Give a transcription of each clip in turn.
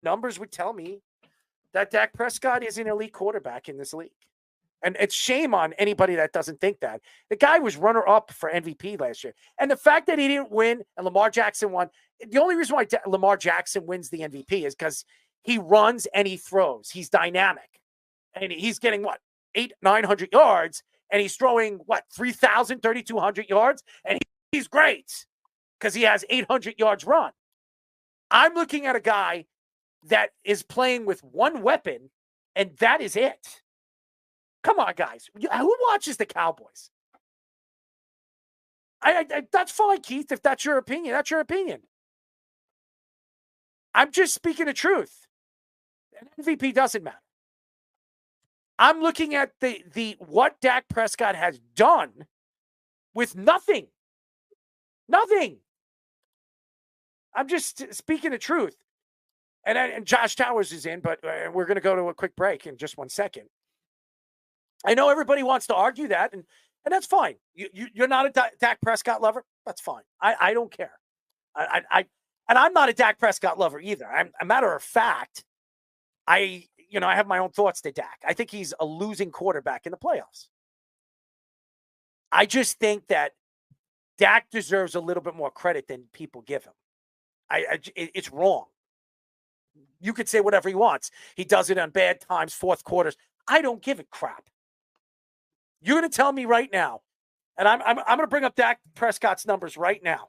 numbers would tell me that Dak Prescott is an elite quarterback in this league. And it's shame on anybody that doesn't think that. The guy was runner-up for MVP last year. And the fact that he didn't win and Lamar Jackson won, the only reason why Lamar Jackson wins the MVP is because he runs and he throws. He's dynamic. And he's getting, 900 yards, and he's throwing, 3,000, 3,200 yards, and he's great because he has 800 yards run. I'm looking at a guy that is playing with one weapon, and that is it. Come on, guys. Who watches the Cowboys? That's fine, Keith. If that's your opinion, that's your opinion. I'm just speaking the truth. An MVP doesn't matter. I'm looking at the what Dak Prescott has done with nothing. Nothing. I'm just speaking the truth. And Josh Towers is in, but we're going to go to a quick break in just 1 second. I know everybody wants to argue that, and that's fine. You're not a Dak Prescott lover? That's fine. I don't care. And I'm not a Dak Prescott lover either. A matter of fact, I have my own thoughts to Dak. I think he's a losing quarterback in the playoffs. I just think that Dak deserves a little bit more credit than people give him. It's wrong. You could say whatever he wants. He does it on bad times, fourth quarters. I don't give a crap. You're going to tell me right now, and I'm going to bring up Dak Prescott's numbers right now,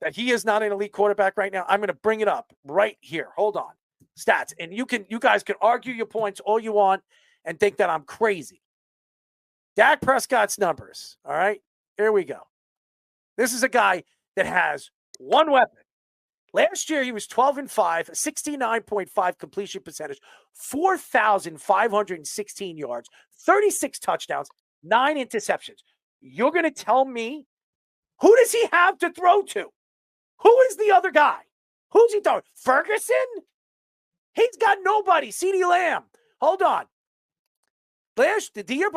that he is not an elite quarterback right now. I'm going to bring it up right here. Hold on. Stats. And you guys can argue your points all you want and think that I'm crazy. Dak Prescott's numbers. All right. Here we go. This is a guy that has one weapon. Last year, he was 12-5, 69.5 completion percentage, 4,516 yards, 36 touchdowns, 9 interceptions. You're going to tell me, who does he have to throw to? Who is the other guy? Who's he throwing? Ferguson? He's got nobody. CeeDee Lamb. Hold on. The year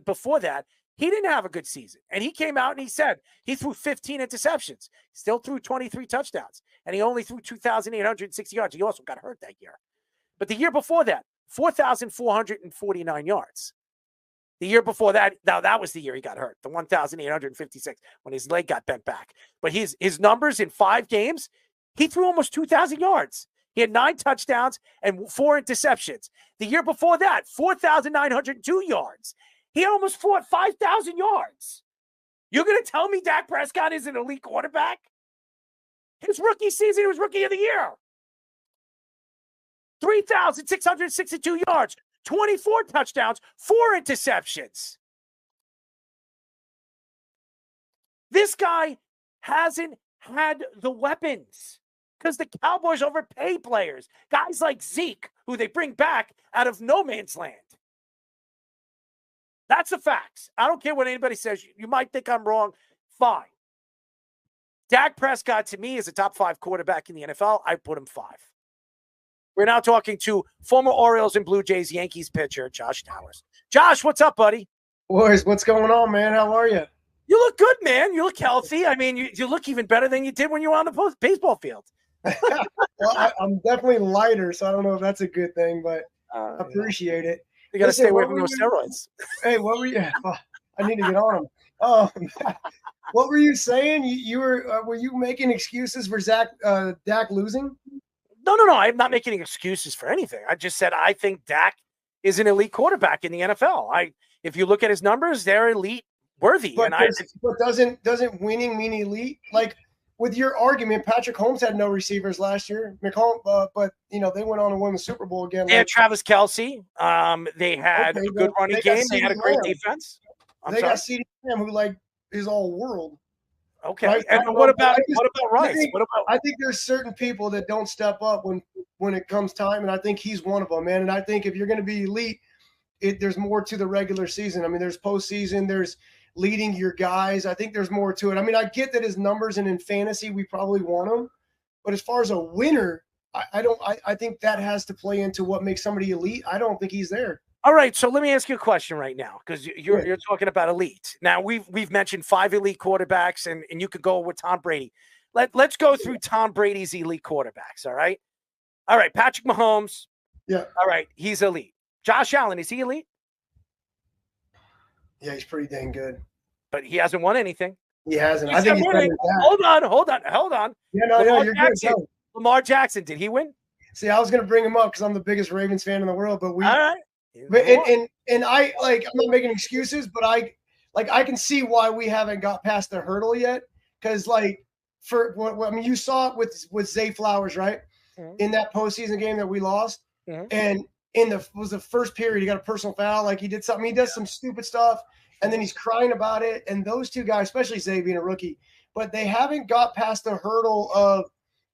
before that, he didn't have a good season. And he came out and he said he threw 15 interceptions, still threw 23 touchdowns, and he only threw 2,860 yards. He also got hurt that year. But the year before that, 4,449 yards. The year before that, now that was the year he got hurt, the 1,856, when his leg got bent back. But his numbers in 5 games, he threw almost 2,000 yards. He had 9 touchdowns and 4 interceptions. The year before that, 4,902 yards. He had almost 5,000 yards. You're going to tell me Dak Prescott is an elite quarterback? His rookie season, he was rookie of the year. 3,662 yards, 24 touchdowns, 4 interceptions. This guy hasn't had the weapons because the Cowboys overpay players. Guys like Zeke, who they bring back out of no man's land. That's the facts. I don't care what anybody says. You might think I'm wrong. Fine. Dak Prescott, to me, is a top 5 quarterback in the NFL. I put him 5. We're now talking to former Orioles and Blue Jays Yankees pitcher, Josh Towers. Josh, what's up, buddy? Boys, what's going on, man? How are you? You look good, man. You look healthy. I mean, you look even better than you did when you were on the baseball field. Well, I'm definitely lighter, so I don't know if that's a good thing, but I appreciate it. You got to stay away from those steroids. Hey, what were you? I need to get on them. What were you saying? You were you making excuses for Dak losing? No. I'm not making excuses for anything. I just said I think Dak is an elite quarterback in the NFL. If you look at his numbers, they're elite worthy. But doesn't winning mean elite? Like with your argument, Patrick Holmes had no receivers last year. But they went on to win the Super Bowl again. They had Travis Kelce. They had a good running game. They had a great defense. They got CeeDee Lamb, who is all world. Okay. Right? And what about Rice? I think there's certain people that don't step up when it comes time, and I think he's one of them, man. And I think if you're going to be elite, there's more to the regular season. I mean, there's postseason, there's leading your guys. I think there's more to it. I mean, I get that his numbers and in fantasy we probably want him, but as far as a winner, I don't. I think that has to play into what makes somebody elite. I don't think he's there. All right, so let me ask you a question right now because you're talking about elite. Now we've mentioned 5 elite quarterbacks, and you could go with Tom Brady. Let's go through Tom Brady's elite quarterbacks. All right, All right, Patrick Mahomes. Yeah. All right, he's elite. Josh Allen, is he elite? Yeah, he's pretty dang good. But he hasn't won anything. He hasn't. I think he's better than that. Hold on. Yeah, no, you're good. No. Lamar Jackson, did he win? See, I was going to bring him up because I'm the biggest Ravens fan in the world, but all right. But and I like I'm not making excuses, but I can see why we haven't got past the hurdle yet. Because you saw it with Zay Flowers, right? Mm-hmm. In that postseason game that we lost, mm-hmm. and was the first period he got a personal foul, like he did something. He does some stupid stuff, and then he's crying about it. And those two guys, especially Zay being a rookie, but they haven't got past the hurdle of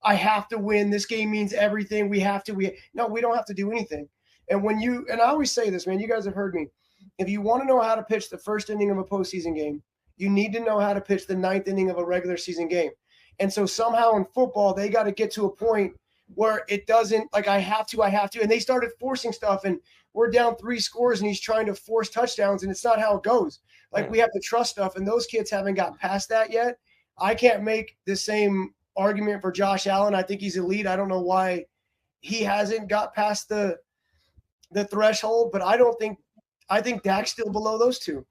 I have to win. This game means everything. We don't have to do anything. And I always say this, man, you guys have heard me. If you want to know how to pitch the first inning of a postseason game, you need to know how to pitch the ninth inning of a regular season game. And so somehow in football, they got to get to a point where it doesn't like, I have to. And they started forcing stuff, and we're down 3 scores and he's trying to force touchdowns, and it's not how it goes. Like, we have to trust stuff, and those kids haven't got past that yet. I can't make the same argument for Josh Allen. I think he's elite. I don't know why he hasn't got past the threshold, but I think Dak's still below those two.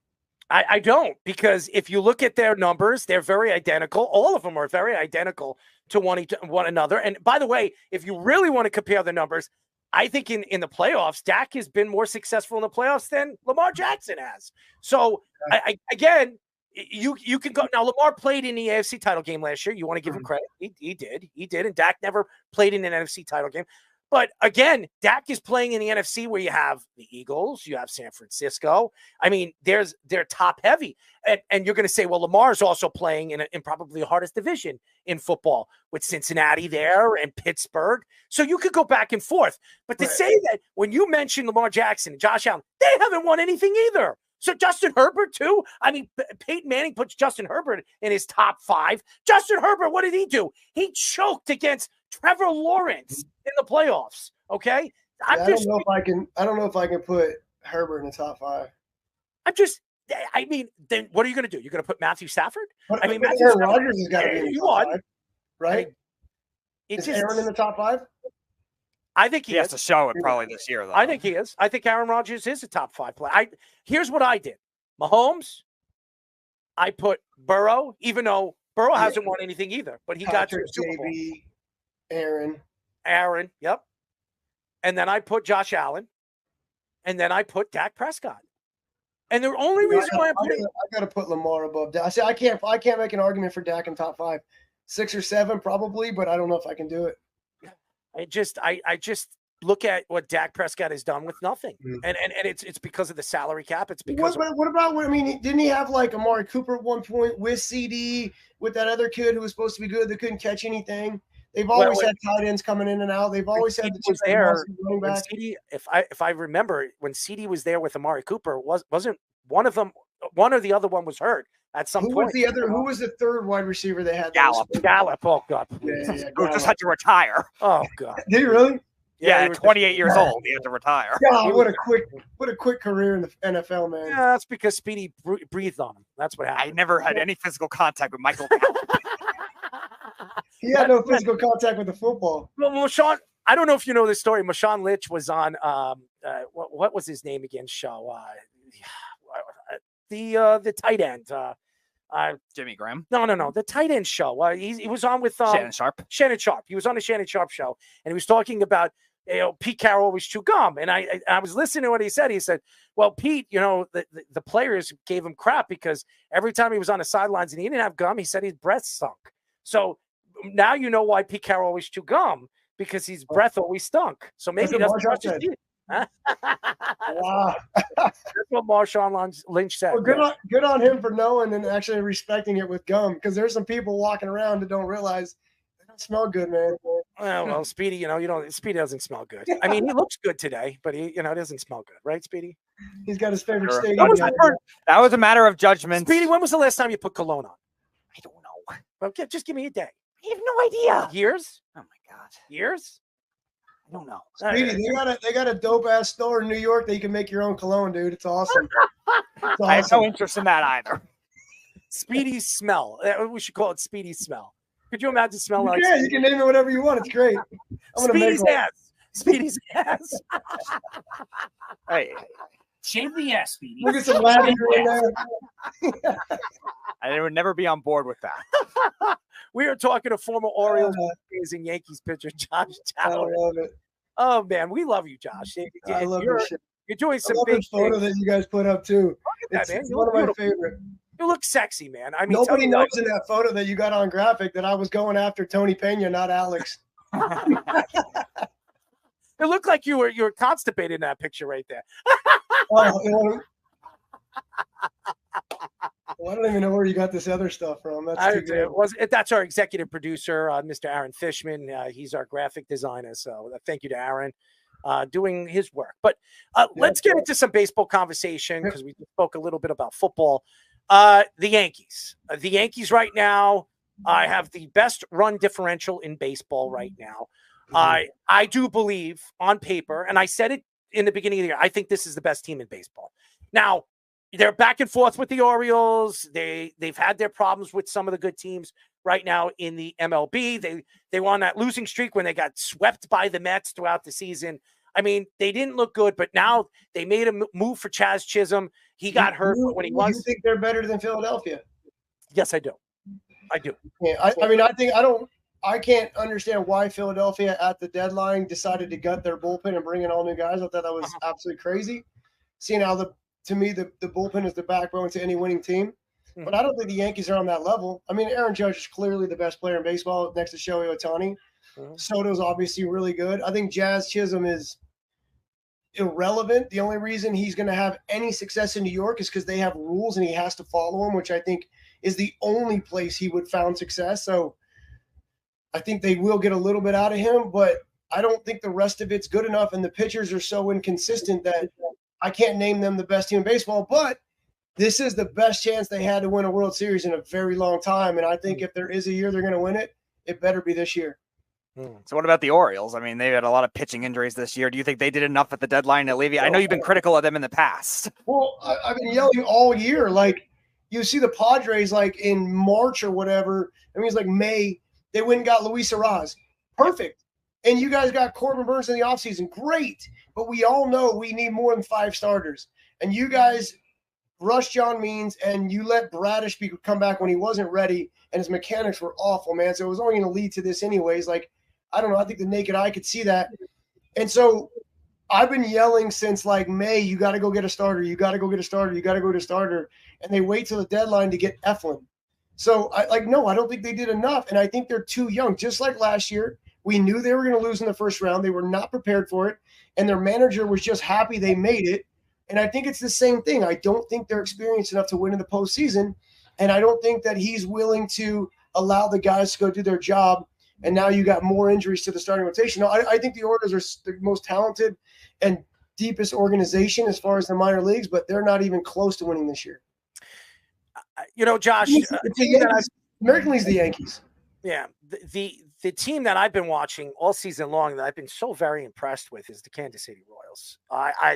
I don't, because if you look at their numbers, they're very identical. All of them are very identical to one another. And by the way, if you really want to compare the numbers, I think in the playoffs, Dak has been more successful in the playoffs than Lamar Jackson has. So again, you can go now. Lamar played in the AFC title game last year. You want to give him credit? He did, and Dak never played in an NFC title game. But again, Dak is playing in the NFC where you have the Eagles, you have San Francisco. I mean, they're top heavy. And you're going to say, well, Lamar's also playing in probably the hardest division in football with Cincinnati there and Pittsburgh. So you could go back and forth. But to say that when you mention Lamar Jackson and Josh Allen, they haven't won anything either. So Justin Herbert, too? I mean, Peyton Manning puts Justin Herbert in his top 5. Justin Herbert, what did he do? He choked against Trevor Lawrence in the playoffs. Okay? I don't know if I can put Herbert in the top 5. Then what are you going to do? You're going to put Matthew Stafford? Matthew Rodgers has got to be in the top 5, right? Is Aaron in the top 5? I think he has to show it probably this year, though. I think he is. I think Aaron Rodgers is a top 5 player. Here's what I did. Mahomes, I put Burrow, even though Burrow hasn't won anything either, but he got to the Super Bowl. Aaron, yep. And then I put Josh Allen, and then I put Dak Prescott. And the only reason why I got to put Lamar above Dak. I say I can't make an argument for Dak in top 5, 6 or 7 probably, but I don't know if I can do it. I just look at what Dak Prescott has done with nothing, and it's because of the salary cap. It's because what about? I mean, didn't he have like Amari Cooper at one point with CD with that other kid who was supposed to be good that couldn't catch anything? They've always had tight ends coming in and out. They've always had the there. CD, if I remember, when CD was there with Amari Cooper, wasn't one of them? One or the other one was hurt at some point. Who was the third wide receiver they had? Gallup. Oh God. Who just had to retire. Oh God. Did he really? Yeah, at 28 years old, he had to retire. God, what a quick career in the NFL, man. Yeah, that's because Speedy breathed on him. That's what happened. I never had any physical contact with Michael Gallup. He had no physical contact with the football. Well, Marshawn, I don't know if you know this story. Marshawn Lynch was on what was his name again? Show the tight end. Jimmy Graham? No. The tight end show. He was on with Shannon Sharp. Shannon Sharp. He was on the Shannon Sharp show, and he was talking about Pete Carroll always chew gum. And I was listening to what he said. He said, "Well, Pete, the players gave him crap because every time he was on the sidelines and he didn't have gum, he said his breath stunk. So now you know why Pete Carroll always chew gum, because his breath always stunk. So maybe he doesn't brush his teeth." Wow. That's what Marshawn Lynch said. Well, good on him for knowing and actually respecting it with gum, because there's some people walking around that don't realize they don't smell good, man. Well, Speedy, Speedy doesn't smell good. I mean, he looks good today, but he, doesn't smell good, right, Speedy? He's got his favorite stadium. That was a matter of judgment. Speedy, when was the last time you put cologne on? I don't know. Well, just give me a day. I have no idea. Years? Oh my God. Years? I don't know. Speedy, they got a dope ass store in New York that you can make your own cologne, dude. It's awesome. I have no interest in that either. Speedy's smell. We should call it Speedy's smell. Could you imagine smelling like Yeah, you can name it whatever you want. It's great. I'm gonna make Speedy's one. ass? Speedy's ass. Hey, Shave the ass, Speedy. Look at some lavender in there. I would never be on board with that. We are talking to former Orioles and Yankees pitcher Josh I Towers. love it. Oh man, we love you, Josh. I love you're, this shit. you're doing I some love big this photo things. that you guys put up too. That, man. It's You one look of my beautiful. favorite. You look sexy, man. I mean, Nobody tell me knows in that photo that you got on graphic that I was going after Tony Pena, not Alex. It looked like you were constipated in that picture right there. Well, I don't even know where you got this other stuff from. That's too good. That's our executive producer, Mr. Aaron Fishman. He's our graphic designer. So thank you to Aaron doing his work. But let's get into some baseball conversation because we spoke a little bit about football. The Yankees. The Yankees right now have the best run differential in baseball right now. I do believe on paper, and I said it in the beginning of the year, I think this is the best team in baseball. Now, they're back and forth with the Orioles. They've had their problems with some of the good teams right now in the MLB. They were on that losing streak when they got swept by the Mets throughout the season. I mean, they didn't look good, but now they made a move for Chaz Chisholm. He got hurt when he was. You think they're better than Philadelphia? Yes, I do. I do. Yeah, I can't understand why Philadelphia at the deadline decided to gut their bullpen and bring in all new guys. I thought that was absolutely crazy. Seeing how to me the bullpen is the backbone to any winning team. But I don't think the Yankees are on that level. I mean, Aaron Judge is clearly the best player in baseball next to Shohei Ohtani. Soto's obviously really good. I think Jazz Chisholm is irrelevant. The only reason he's going to have any success in New York is because they have rules and he has to follow them, which I think is the only place he would found success. So I think they will get a little bit out of him, but I don't think the rest of it's good enough. And the pitchers are so inconsistent that I can't name them the best team in baseball, but this is the best chance they had to win a World Series in a very long time. And I think if there is a year they're going to win it, it better be this year. So what about the Orioles? I mean, they've had a lot of pitching injuries this year. Do you think they did enough at the deadline to alleviate? I know you've been critical of them in the past. Well, I've been yelling all year. Like, you see the Padres, like, in March or whatever. I mean, it's like May. They went and got Luis Arraez. Perfect. And you guys got Corbin Burns in the offseason. Great. But we all know we need more than 5 starters. And you guys rushed John Means, and you let Bradish come back when he wasn't ready, and his mechanics were awful, man. So it was only going to lead to this anyways. Like, I don't know. I think the naked eye could see that. And so I've been yelling since like May, you got to go get a starter. You got to go get a starter. You got to go get a starter. And they wait till the deadline to get Eflin. So no, I don't think they did enough. And I think they're too young. Just like last year, we knew they were going to lose in the first round. They were not prepared for it. And their manager was just happy they made it. And I think it's the same thing. I don't think they're experienced enough to win in the postseason. And I don't think that he's willing to allow the guys to go do their job. And now you got more injuries to the starting rotation. No, I think the Orioles are the most talented and deepest organization as far as the minor leagues, but they're not even close to winning this year. You know, Josh, American League's the Yankees. Yeah, the team that I've been watching all season long that I've been so very impressed with is the Kansas City Royals.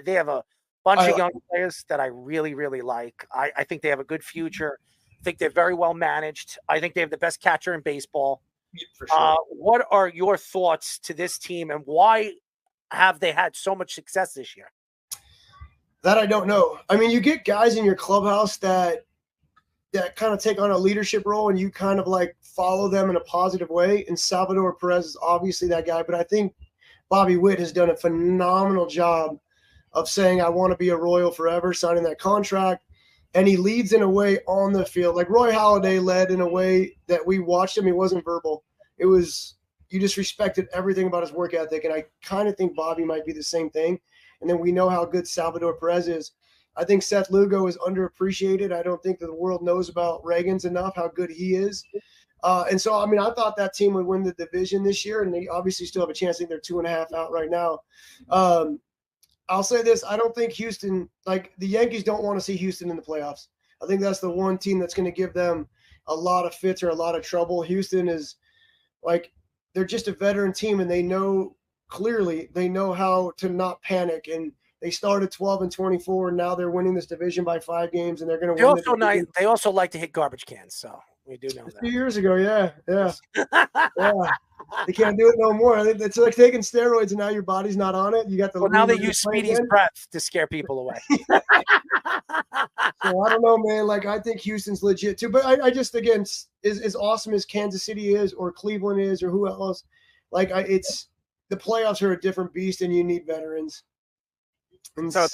They have a bunch of young players that I really, really like. I think they have a good future. I think they're very well managed. I think they have the best catcher in baseball. For sure. What are your thoughts to this team, and why have they had so much success this year? That I don't know. I mean, you get guys in your clubhouse that kind of take on a leadership role, and you kind of like follow them in a positive way. And Salvador Perez is obviously that guy, but I think Bobby Witt has done a phenomenal job of saying, I want to be a Royal forever, signing that contract. And he leads in a way on the field. Like Roy Halladay led in a way that we watched him. He wasn't verbal. It was, you just respected everything about his work ethic. And I kind of think Bobby might be the same thing. And then we know how good Salvador Perez is. I think Seth Lugo is underappreciated. I don't think that the world knows about Reagans enough, how good he is. And so, I mean, I thought that team would win the division this year, and they obviously still have a chance. I think they're 2.5 out right now. I'll say this. I don't think Houston, like the Yankees don't want to see Houston in the playoffs. I think that's the one team that's going to give them a lot of fits or a lot of trouble. Houston is like, they're just a veteran team, and they know how to not panic. And they started 12-24, and now they're winning this division by 5 games, and they're going to win. They also like to hit garbage cans. So We do know A few years ago, yeah. They can't do it no more. I think it's like taking steroids and now your body's not on it. You got the Well, now they use Speedy's breath to scare people away. So I don't know, man. Like, I think Houston's legit too. But I just, again, as awesome as Kansas City is or Cleveland is or who else, like, it's the playoffs are a different beast and you need veterans. And So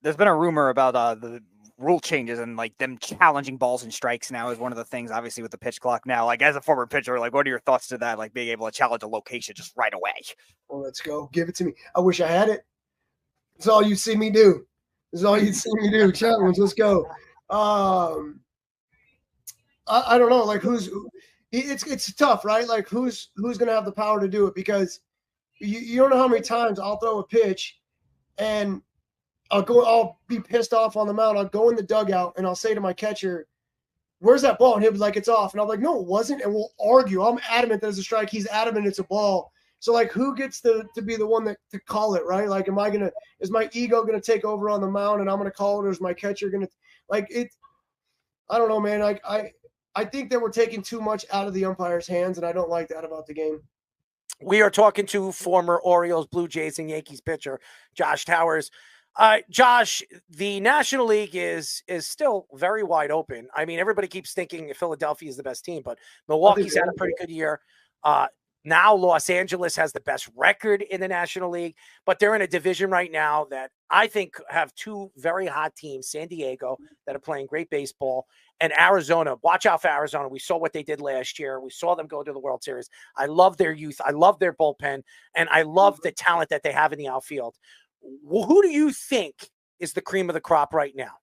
there's been a rumor about the rule changes and like them challenging balls and strikes now is one of the things, obviously, with the pitch clock now. Like, as a former pitcher, like, what are your thoughts to that? Like, being able to challenge a location just right away. Well, let's go. Give it to me. I wish I had it. That's all you'd see me do. That's all you'd see me do. Challenge. Let's go. I don't know. Like, it's tough, right? Like, who's going to have the power to do it? Because you don't know how many times I'll throw a pitch and I'll be pissed off on the mound. I'll go in the dugout and I'll say to my catcher, "Where's that ball?" And he'll be like, "It's off." And I'm like, "No, it wasn't." And we'll argue. I'm adamant that it's a strike. He's adamant it's a ball. So, like, who gets to be the one to call it, right? Like, is my ego going to take over on the mound and I'm going to call it, or is my catcher going to, like, it? I don't know, man. Like, I think that we're taking too much out of the umpire's hands, and I don't like that about the game. We are talking to former Orioles, Blue Jays, and Yankees pitcher Josh Towers. Josh, the National League is still very wide open. I mean, everybody keeps thinking Philadelphia is the best team, but Milwaukee's had a pretty good year. Now Los Angeles has the best record in the National League, but they're in a division right now that I think have two very hot teams, San Diego, that are playing great baseball, and Arizona. Watch out for Arizona. We saw what they did last year. We saw them go to the World Series. I love their youth. I love their bullpen, and I love the talent that they have in the outfield. Well, who do you think is the cream of the crop right now?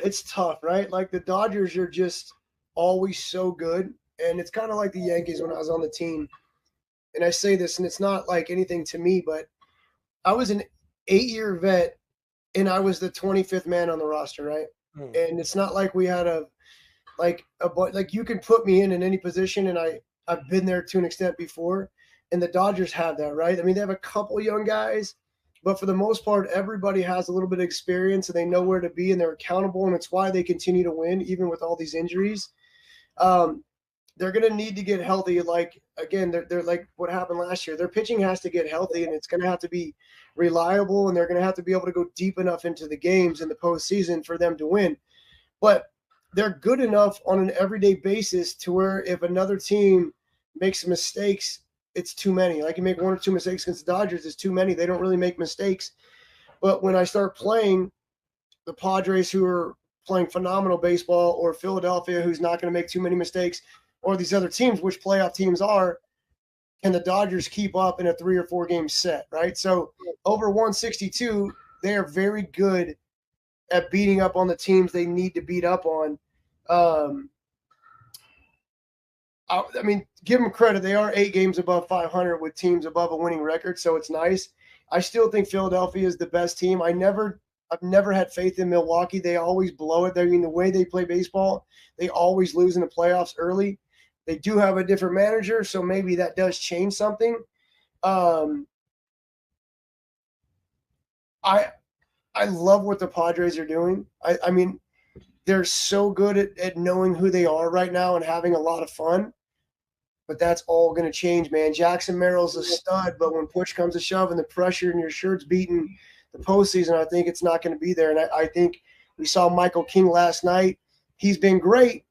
It's tough, right? Like, the Dodgers are just always so good. And it's kind of like the Yankees when I was on the team. And I say this, and it's not like anything to me, but I was an 8-year vet and I was the 25th man on the roster, right? And it's not like we had like you can put me in any position, and I've been there to an extent before. And the Dodgers have that, right? I mean, they have a couple young guys, but for the most part, everybody has a little bit of experience and they know where to be and they're accountable. And it's why they continue to win, even with all these injuries. They're going to need to get healthy. Like, again, they're like what happened last year. Their pitching has to get healthy, and it's going to have to be reliable, and they're going to have to be able to go deep enough into the games in the postseason for them to win. But they're good enough on an everyday basis to where if another team makes mistakes, it's too many. Like, you make one or two mistakes against the Dodgers, it's too many. They don't really make mistakes. But when I start playing the Padres, who are playing phenomenal baseball, or Philadelphia, who's not going to make too many mistakes, or these other teams, which playoff teams are, can the Dodgers keep up in a 3 or 4 game set, right? So over 162, they are very good at beating up on the teams they need to beat up on. I mean, give them credit. They are 8 games above 500 with teams above a winning record, so it's nice. I still think Philadelphia is the best team. I've never had faith in Milwaukee. They always blow it. I mean, the way they play baseball, they always lose in the playoffs early. They do have a different manager, so maybe that does change something. I love what the Padres are doing. I mean, they're so good at knowing who they are right now and having a lot of fun. But that's all going to change, man. Jackson Merrill's a stud, but when push comes to shove and the pressure and your shirt's beating the postseason, I think it's not going to be there. And I think we saw Michael King last night. He's been great,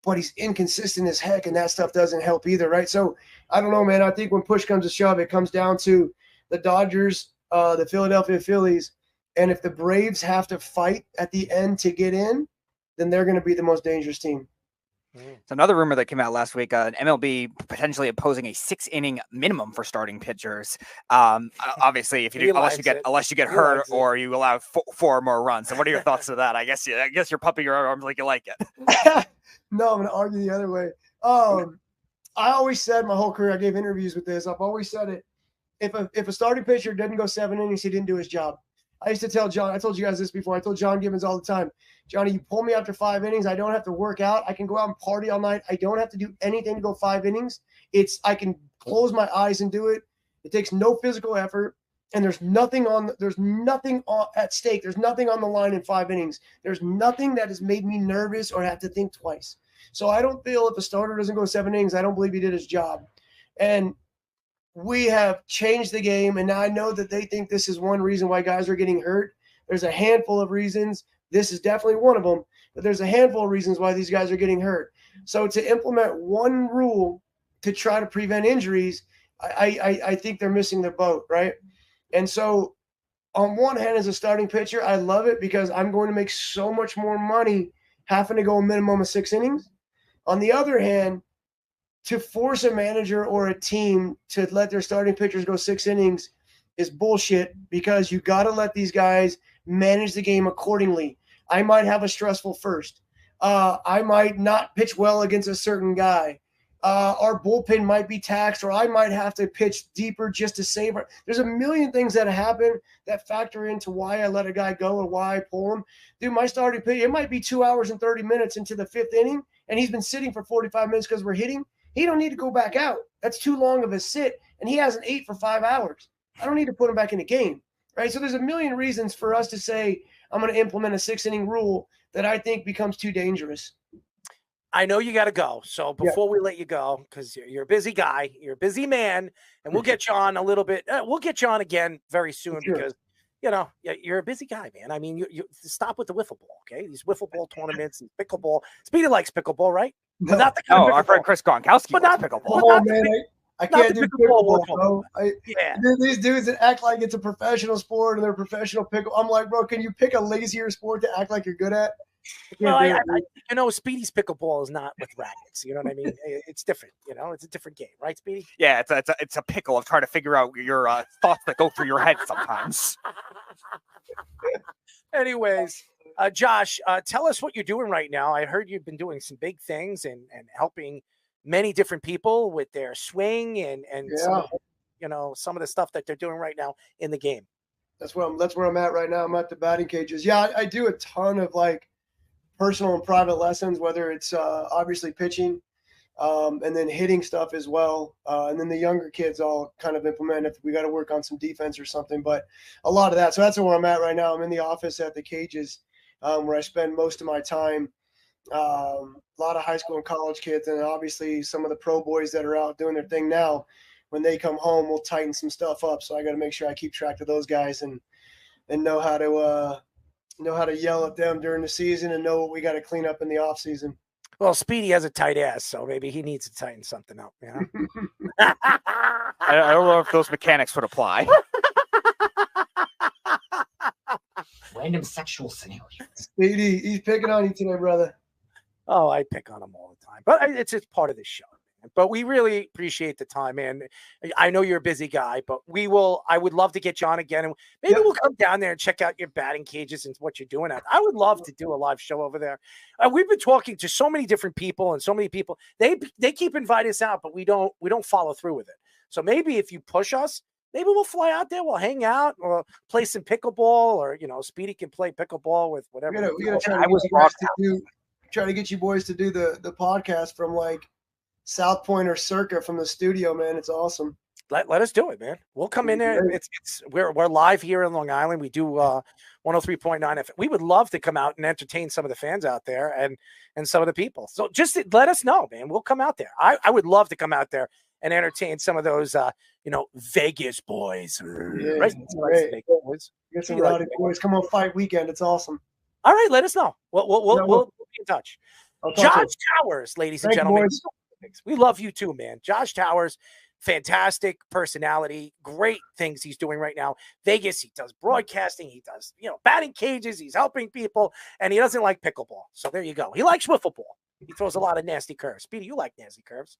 but he's inconsistent as heck, and that stuff doesn't help either, right? So I don't know, man. I think when push comes to shove, it comes down to the Dodgers, the Philadelphia Phillies, and if the Braves have to fight at the end to get in, then they're going to be the most dangerous team. It's another rumor that came out last week, MLB potentially imposing a 6-inning minimum for starting pitchers. Obviously, if you do, unless you get hurt or you allow 4 more runs. So what are your thoughts to that? I guess you're pumping your arms like you like it. No, I'm going to argue the other way. I always said my whole career, I gave interviews with this. I've always said it. If a starting pitcher doesn't go 7 innings, he didn't do his job. I used to tell John, I told you guys this before. I told John Gibbons all the time, Johnny, you pull me after 5 innings. I don't have to work out. I can go out and party all night. I don't have to do anything to go 5 innings. I can close my eyes and do it. It takes no physical effort. and there's nothing at stake. There's nothing on the line in 5 innings. There's nothing that has made me nervous or have to think twice. So I don't feel if a starter doesn't go 7 innings, I don't believe he did his job. And we have changed the game, and now I know that they think this is one reason why guys are getting hurt. There's a handful of reasons. This is definitely one of them, but there's a handful of reasons why these guys are getting hurt. So to implement one rule to try to prevent injuries, I think they're missing their boat, right? And so on one hand, as a starting pitcher, I love it because I'm going to make so much more money having to go a minimum of 6 innings. On the other hand, to force a manager or a team to let their starting pitchers go 6 innings is bullshit, because you got to let these guys manage the game accordingly. I might have a stressful first. I might not pitch well against a certain guy. Our bullpen might be taxed, or I might have to pitch deeper just to save her. There's a million things that happen that factor into why I let a guy go or why I pull him. Dude, my starting pitch, it might be 2 hours and 30 minutes into the 5th inning, and he's been sitting for 45 minutes because we're hitting. He don't need to go back out. That's too long of a sit, and he hasn't ate for 5 hours. I don't need to put him back in the game, right? So there's a million reasons for us to say I'm going to implement a 6-inning rule that I think becomes too dangerous. I know you got to go. So before we let you go, because you're a busy guy, you're a busy man, and we'll get you on a little bit. We'll get you on again very soon because, you're a busy guy, man. I mean, you stop with the wiffle ball, okay? These wiffle ball tournaments and pickleball. Speedy likes pickleball, right? No, but not the kind of our friend Chris Gronkowski but not pickleball. Oh, man, I can't do pickleball, bro. Yeah. These dudes that act like it's a professional sport and they're professional pickle. I'm like, bro, can you pick a lazier sport to act like you're good at? Well, Speedy's pickleball is not with rackets. You know what I mean? It's different. It's a different game, right, Speedy? Yeah, it's a pickle of trying to figure out your thoughts that go through your head sometimes. Anyways, Josh, tell us what you're doing right now. I heard you've been doing some big things and helping many different people with their swing and some of the stuff that they're doing right now in the game. That's where I'm at right now. I'm at the batting cages. Yeah, I do a ton of personal and private lessons, whether it's obviously pitching and then hitting stuff as well. And then the younger kids all kind of implement if we got to work on some defense or something, but a lot of that. So that's where I'm at right now. I'm in the office at the cages where I spend most of my time. A lot of high school and college kids, and obviously some of the pro boys that are out doing their thing now. When they come home, we'll tighten some stuff up. So I got to make sure I keep track of those guys and know how to yell at them during the season and know what we got to clean up in the off season. Well, Speedy has a tight ass, so maybe he needs to tighten something up. I don't know if those mechanics would apply. Random sexual scenario. Speedy, he's picking on you today, brother. Oh, I pick on him all the time, but it's part of the show. But we really appreciate the time, man. I know you're a busy guy, but I would love to get you on again. And maybe we'll come down there and check out your batting cages and what you're doing. I would love to do a live show over there. We've been talking to so many different people, and so many people, they keep inviting us out, but we don't follow through with it. So maybe if you push us, maybe we'll fly out there, we'll hang out or play some pickleball, or, Speedy can play pickleball with whatever. We gotta try to get you boys to do the podcast from South Point or Circa from the studio, man. It's awesome. Let us do it, man. We'll come in there. We're live here in Long Island. We do 103.9 FM. We would love to come out and entertain some of the fans out there and some of the people. So just let us know, man. We'll come out there. I would love to come out there and entertain some of those Vegas boys. Yeah, right? Vegas boys. Get some rowdy boys. Come on fight weekend. It's awesome. All right, let us know. We'll be in touch. Josh Towers, ladies and gentlemen. Boys. We love you too, man. Josh Towers, fantastic personality, great things he's doing right now. Vegas, he does broadcasting, he does, batting cages, he's helping people, and he doesn't like pickleball. So there you go. He likes wiffle ball. He throws a lot of nasty curves. Speedy, you like nasty curves.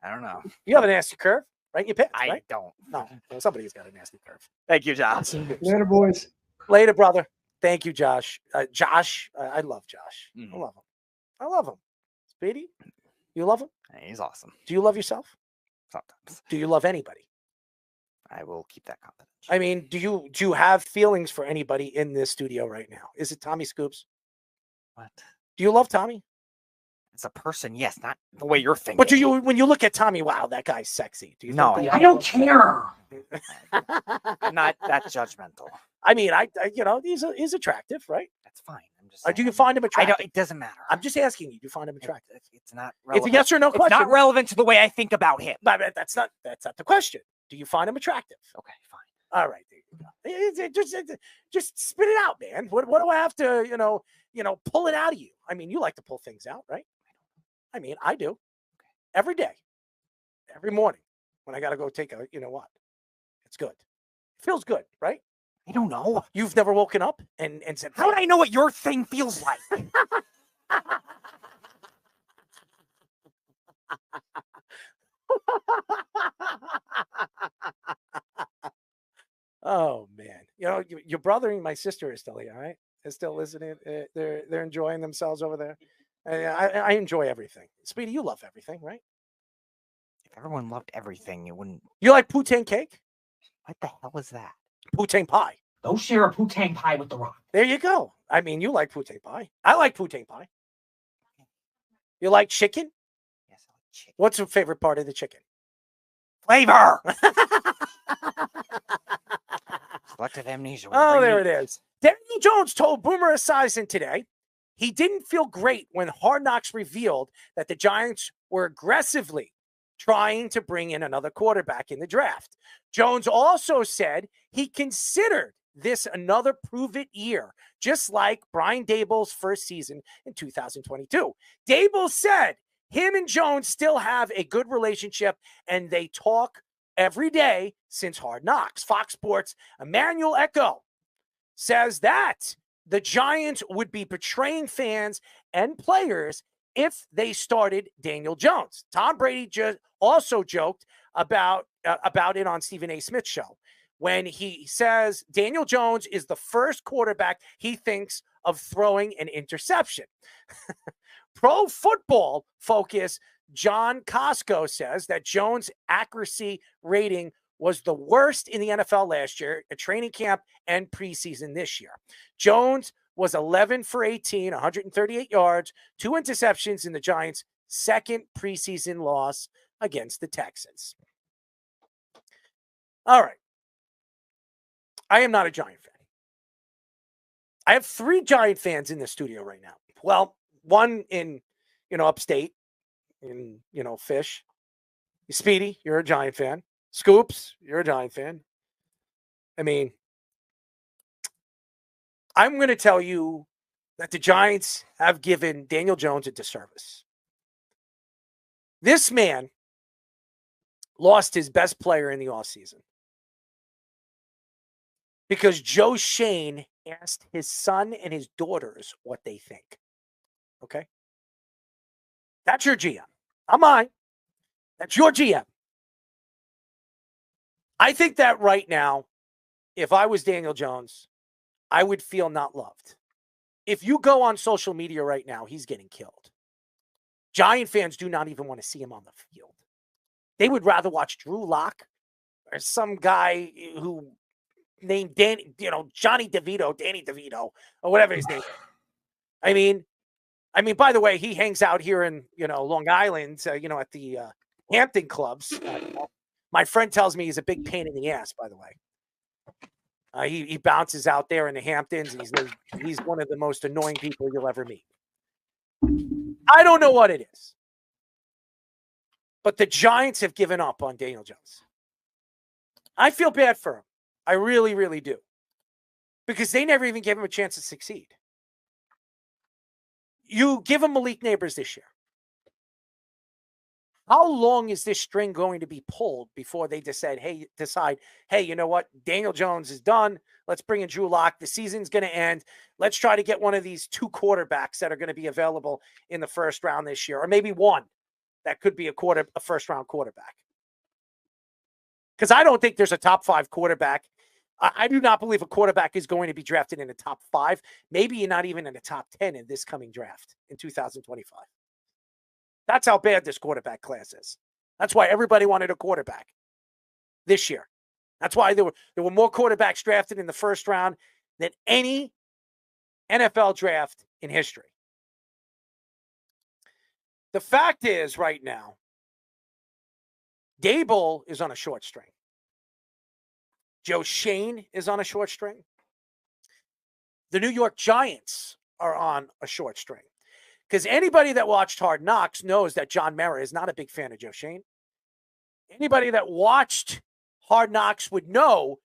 I don't know. You have a nasty curve, right? You pitch, right? I don't. No, somebody's got a nasty curve. Thank you, Josh. Later, boys. Later, brother. Thank you, Josh. Josh, I love Josh. I love him. I love him. Speedy, you love him? He's awesome. Do you love yourself? Sometimes. Do you love anybody? I will keep that confidence. I mean, do you have feelings for anybody in this studio right now? Is it Tommy Scoops? What? Do you love Tommy? a person, yes, not the way you're thinking. But do you, when you look at Tommy, wow, that guy's sexy? Do you No, think I don't care. I'm not that judgmental. I mean, you know, he's attractive, right? That's fine. I'm just saying, do you find him attractive? It doesn't matter. I'm just asking you. Do you find him attractive? It's not It's relevant. a yes or no question. It's not relevant to the way I think about him. But that's not the question. Do you find him attractive? Okay, fine. All right, there you go. Just spit it out, man. What do I have to, pull it out of you? I mean, you like to pull things out, right? I mean, I do. Every day, every morning when I got to go take a, it's good. It feels good, right? I don't know. You've never woken up and said, how would I know what your thing feels like? Oh man, your brother and my sister is still here, right? They're still listening. They're enjoying themselves over there. I enjoy everything. Speedy, you love everything, right? If everyone loved everything, it wouldn't. You like poutine cake? What the hell is that? Poutine pie. Go share a poutine pie with The Rock. There you go. I mean, you like poutine pie. I like poutine pie. You like chicken? Yes, I like chicken. What's your favorite part of the chicken? Flavor. Selective amnesia. Oh, there it is. Daniel Jones told Boomer Esiason today he didn't feel great when Hard Knocks revealed that the Giants were aggressively trying to bring in another quarterback in the draft. Jones also said he considered this another prove-it year, just like Brian Daboll's first season in 2022. Daboll said him and Jones still have a good relationship, and they talk every day since Hard Knocks. Fox Sports' Emmanuel Echo says that the Giants would be betraying fans and players if they started Daniel Jones. Tom Brady just also joked about it on Stephen A. Smith's show when he says Daniel Jones is the first quarterback he thinks of throwing an interception. Pro Football Focus John Costco says that Jones' accuracy rating was the worst in the NFL last year at training camp and preseason this year. Jones was 11 for 18, 138 yards, 2 interceptions in the Giants' second preseason loss against the Texans. All right. I am not a Giant fan. I have 3 Giant fans in the studio right now. Well, one in, upstate, in, Fish. Speedy, you're a Giant fan. Scoops, you're a Giant fan. I mean, I'm going to tell you that the Giants have given Daniel Jones a disservice. This man lost his best player in the offseason because Joe Shane asked his son and his daughters what they think. Okay? That's your GM. Not mine. That's your GM. I think that right now, if I was Daniel Jones, I would feel not loved. If you go on social media right now, he's getting killed. Giant fans do not even want to see him on the field. They would rather watch Drew Lock or some guy who named Danny DeVito, or whatever his name is. I mean, by the way, he hangs out here in, Long Island, at the Hampton clubs. My friend tells me he's a big pain in the ass, by the way. He bounces out there in the Hamptons. He's one of the most annoying people you'll ever meet. I don't know what it is. But the Giants have given up on Daniel Jones. I feel bad for him. I really, really do. Because they never even gave him a chance to succeed. You give him Malik Neighbors this year. How long is this string going to be pulled before they decide, hey, you know what? Daniel Jones is done. Let's bring in Drew Lock. The season's going to end. Let's try to get one of these 2 quarterbacks that are going to be available in the first round this year, or maybe one that could be a first-round quarterback. Because I don't think there's a top 5 quarterback. I do not believe a quarterback is going to be drafted in the top 5, maybe not even in the top 10 in this coming draft in 2025. That's how bad this quarterback class is. That's why everybody wanted a quarterback this year. That's why there were more quarterbacks drafted in the first round than any NFL draft in history. The fact is, right now, Daboll is on a short string. Joe Shane is on a short string. The New York Giants are on a short string. Because anybody that watched Hard Knocks knows that John Mara is not a big fan of Joe Shane. Anybody that watched Hard Knocks would know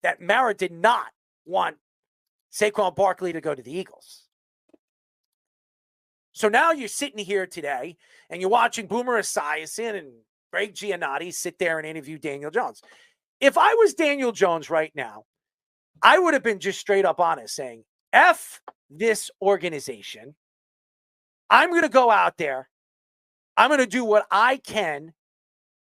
that Mara did not want Saquon Barkley to go to the Eagles. So now you're sitting here today and you're watching Boomer Esiason and Greg Giannotti sit there and interview Daniel Jones. If I was Daniel Jones right now, I would have been just straight up honest saying, F this organization. I'm going to go out there. I'm going to do what I can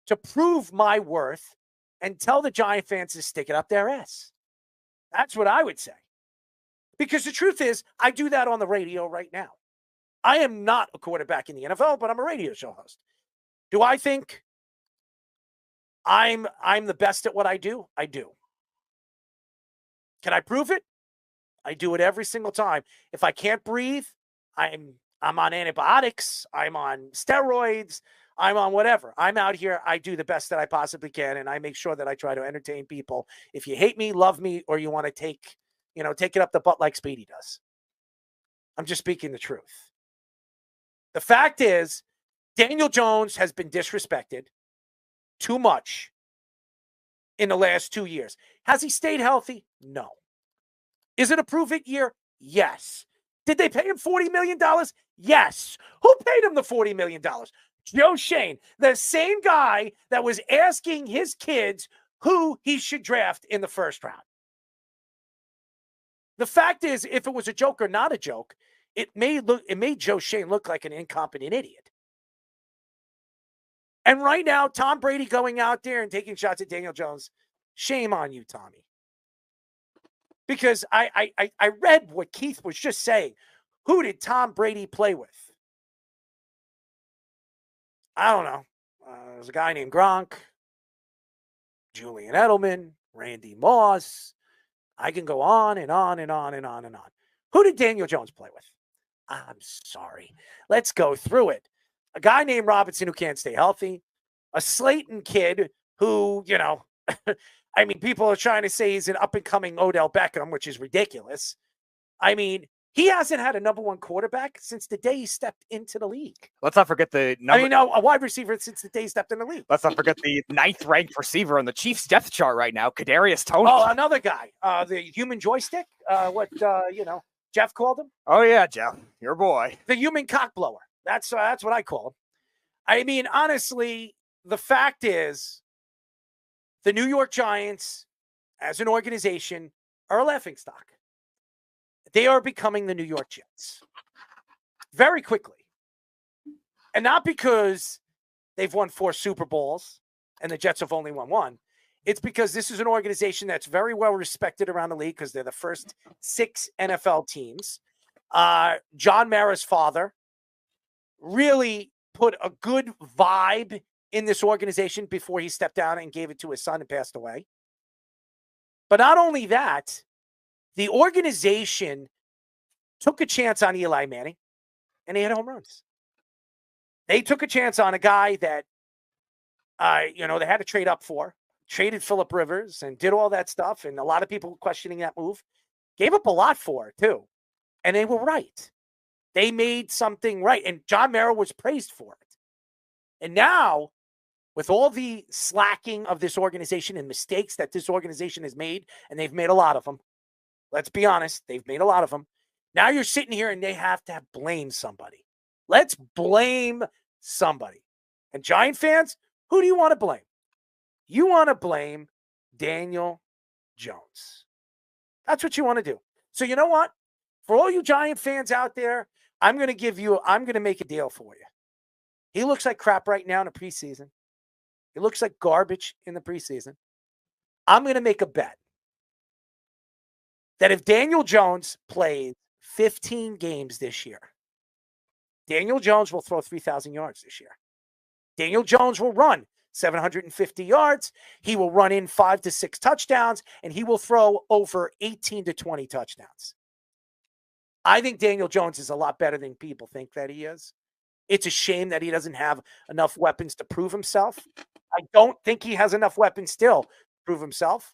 to prove my worth and tell the Giant fans to stick it up their ass. That's what I would say. Because the truth is, I do that on the radio right now. I am not a quarterback in the NFL, but I'm a radio show host. Do I think I'm the best at what I do? I do. Can I prove it? I do it every single time. If I can't breathe, I'm on antibiotics, I'm on steroids, I'm on whatever. I'm out here, I do the best that I possibly can, and I make sure that I try to entertain people. If you hate me, love me, or you want to take it up the butt like Speedy does. I'm just speaking the truth. The fact is, Daniel Jones has been disrespected too much in the last 2 years. Has he stayed healthy? No. Is it a prove-it year? Yes. Did they pay him $40 million? Yes. Who paid him the $40 million? Joe Shane, the same guy that was asking his kids who he should draft in the first round. The fact is, if it was a joke or not a joke, it made Joe Shane look like an incompetent idiot. And right now, Tom Brady going out there and taking shots at Daniel Jones, shame on you, Tommy. Because I read what Keith was just saying. Who did Tom Brady play with? I don't know. There's a guy named Gronk, Julian Edelman, Randy Moss. I can go on and on and on and on and on. Who did Daniel Jones play with? I'm sorry. Let's go through it. A guy named Robinson who can't stay healthy. A Slayton kid who, I mean, people are trying to say he's an up-and-coming Odell Beckham, which is ridiculous. I mean, he hasn't had a number one quarterback since the day he stepped into the league. Let's not forget a wide receiver since the day he stepped in the league. Let's not forget the 9th-ranked receiver on the Chiefs' depth chart right now, Kadarius Toney. Oh, another guy. The human joystick. Jeff called him. Oh, yeah, Jeff. Your boy. The human cock blower. That's what I call him. I mean, honestly, the fact is, the New York Giants, as an organization, are a laughingstock. They are becoming the New York Jets very quickly. And not because they've won 4 Super Bowls and the Jets have only won 1. It's because this is an organization that's very well respected around the league because they're the first 6 NFL teams. John Mara's father really put a good vibe in this organization before he stepped down and gave it to his son and passed away. But not only that, the organization took a chance on Eli Manning, and they had home runs. They took a chance on a guy that, they had to trade up for, traded Phillip Rivers and did all that stuff, and a lot of people questioning that move. Gave up a lot for it, too. And they were right. They made something right, and John Mara was praised for it. And now, with all the slacking of this organization and mistakes that this organization has made, and they've made a lot of them, let's be honest, they've made a lot of them. Now you're sitting here and they have to blame somebody. Let's blame somebody. And Giant fans, who do you want to blame? You want to blame Daniel Jones. That's what you want to do. So you know what? For all you Giant fans out there, I'm going to make a deal for you. He looks like crap right now in the preseason. He looks like garbage in the preseason. I'm going to make a bet that if Daniel Jones plays 15 games this year, Daniel Jones will throw 3,000 yards this year. Daniel Jones will run 750 yards. He will run in 5 to 6 touchdowns, and he will throw over 18 to 20 touchdowns. I think Daniel Jones is a lot better than people think that he is. It's a shame that he doesn't have enough weapons to prove himself. I don't think he has enough weapons still to prove himself.